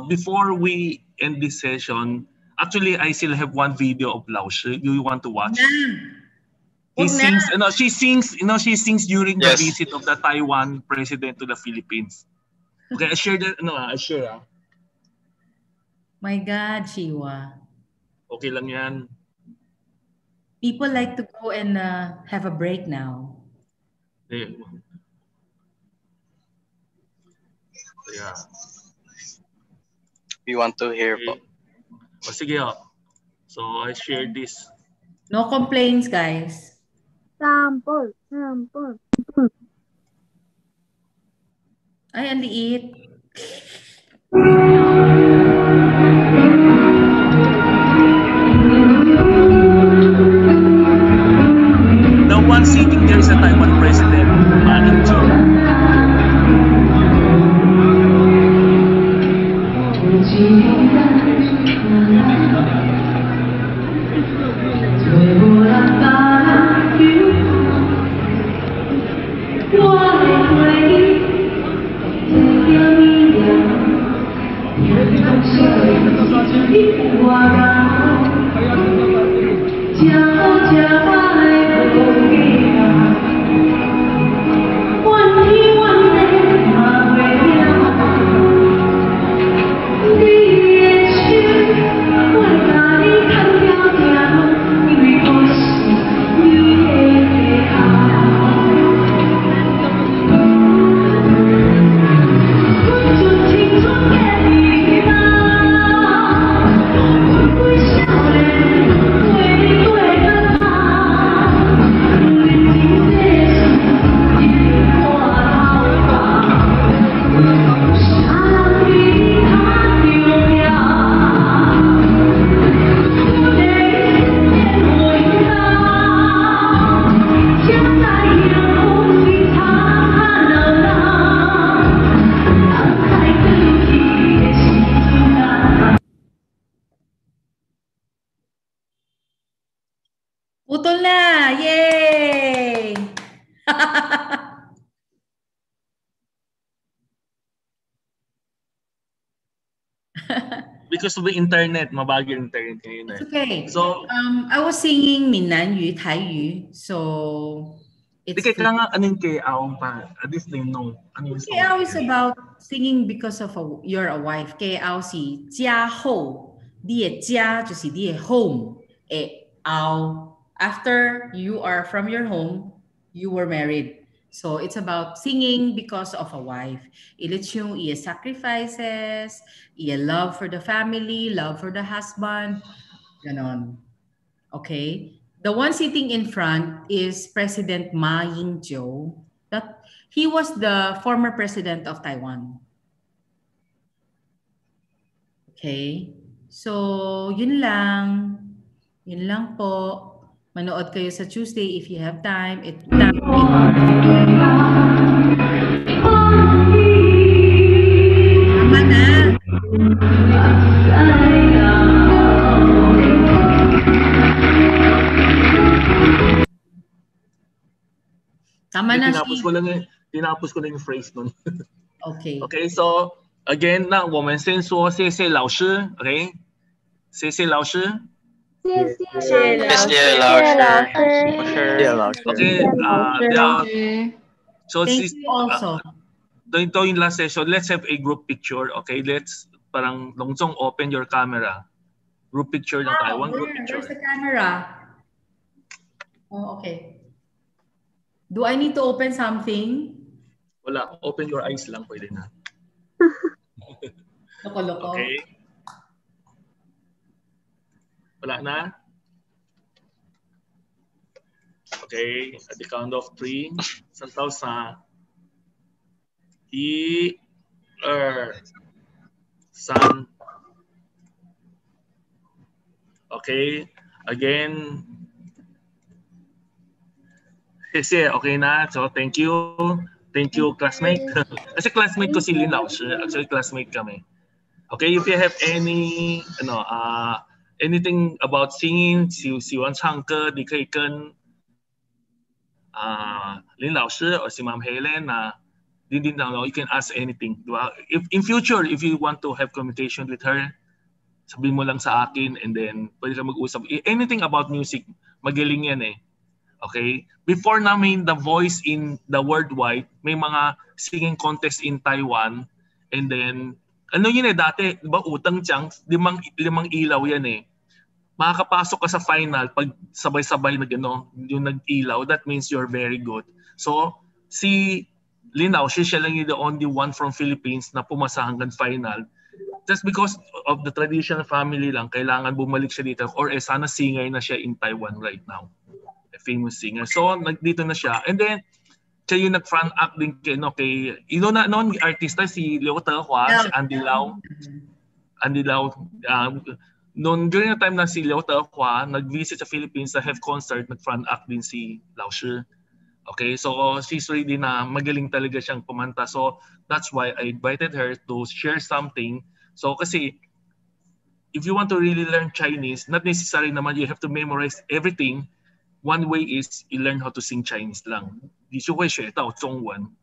before we end this session, actually, I still have one video of Lao Shi. You want to watch? He sings, she sings during the visit of the Taiwan president to the Philippines. Okay, I share that. I share. My God, Shiwa. Okay lang yan. People like to go and have a break now. Yeah. We want to hear. Okay. Sige. So I share this. No complaints, guys. Sample. Ay, ang liit. The one sitting there is a Taiwan president, Ma In-cheong. Hãy subscribe cho kênh Ghiền Mì Gõ để không bỏ lỡ Because of the internet, mabagay internet ngayon. It's okay. So, I was singing Minnan-yu, Thai-yu, so it's... Ano yung K-Aw pa? At least they know. K-Aw is about singing because of you're a wife. K-Aw si 家后, 你的家就是你的 home. After you are from your home, you were married. So it's about singing because of a wife. Ilit yung iya sacrifices, iya love for the family, love for the husband, ganon. Okay? The one sitting in front is President Ma Ying-jeou. He was the former president of Taiwan. Okay? So, yun lang. Yun lang po. Manood kayo sa Tuesday if you have time. Tama na. Tama na. Tinapos ko lang yung phrase nun. Okay. Okay, so again, 那我们先说谢谢老师 ，OK？ 谢谢老师。谢谢老师。 Okay, so thank you also. Ito yung last session. Let's have a group picture. Okay, let's parang Longzong open your camera. Group picture ng Taiwan. Group picture. Where's the camera? Oh, okay. Do I need to open something? Wala. Open your eyes lang. Pwede na. Loko-loko. Okay. Wala na? Okay. At the count of 3. Santaw sa 1, 2, 3. Okay. Again. Kasi okay na. So thank you. Thank you, classmate. Kasi classmate ko si Lin Lao Shi. Actually, classmate kami. Okay, if you have any, anything about singing, 喜欢唱歌，你可以跟林老师 or si Ma'am Helen you can ask anything. Diba? If in future, if you want to have communication with her, sabihin mo lang sa akin and then pwede ka mag-usap. Anything about music, magaling yan eh. Okay? Before namin The Voice in the worldwide, may mga singing contest in Taiwan. And then, ano yun eh, dati, diba, utang tiyang, limang ilaw yan eh. Makakapasok ka sa final pag sabay-sabay na gano'n, yung nag-ilaw, that means you're very good. So, si Linaw, siya lang yung the only one from Philippines na pumasa hanggang final. Just because of the traditional family lang, kailangan bumalik siya dito. Or sana singer na siya in Taiwan right now. Famous singer. So, dito na siya. And then, siya yung nag-front act din kay noon artista si Liu Tehua, si Andy Lau. Noon, during the time na si Liu Tehua, nag-visit sa Philippines na have concert, nag-front act din si Lao Shi. Okay, so she's really na magaling talaga siyang kumanta. So, that's why I invited her to share something. So, kasi, if you want to really learn Chinese, not necessarily naman you have to memorize everything. One way is you learn how to sing Chinese lang. 你就会学到中文.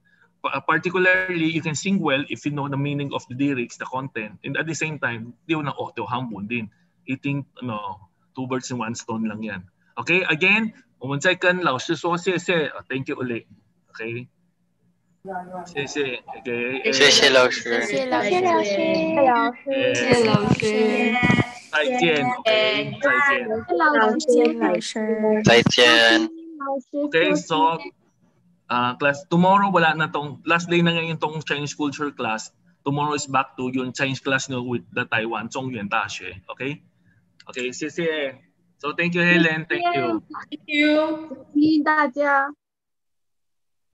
Particularly, you can sing well if you know the meaning of the lyrics, the content, and at the same time, di mo na hambun din. Eating, two birds in one stone lang yan. Okay, again, 我们再跟老师说谢谢 ，thank you ulit. Okay. 谢谢 ，okay. 谢谢老师。谢谢老师。谢谢老师。再见 ，okay. 再见。Okay, so class tomorrow wala na tong last day na ngayon tong Chinese culture class. Tomorrow is back to yung Chinese class nyo with the Taiwan Zhongyuan Daxue. Okay? Okay, 谢谢. So thank you, Helen. Thank you. Thank you. 谢谢大家。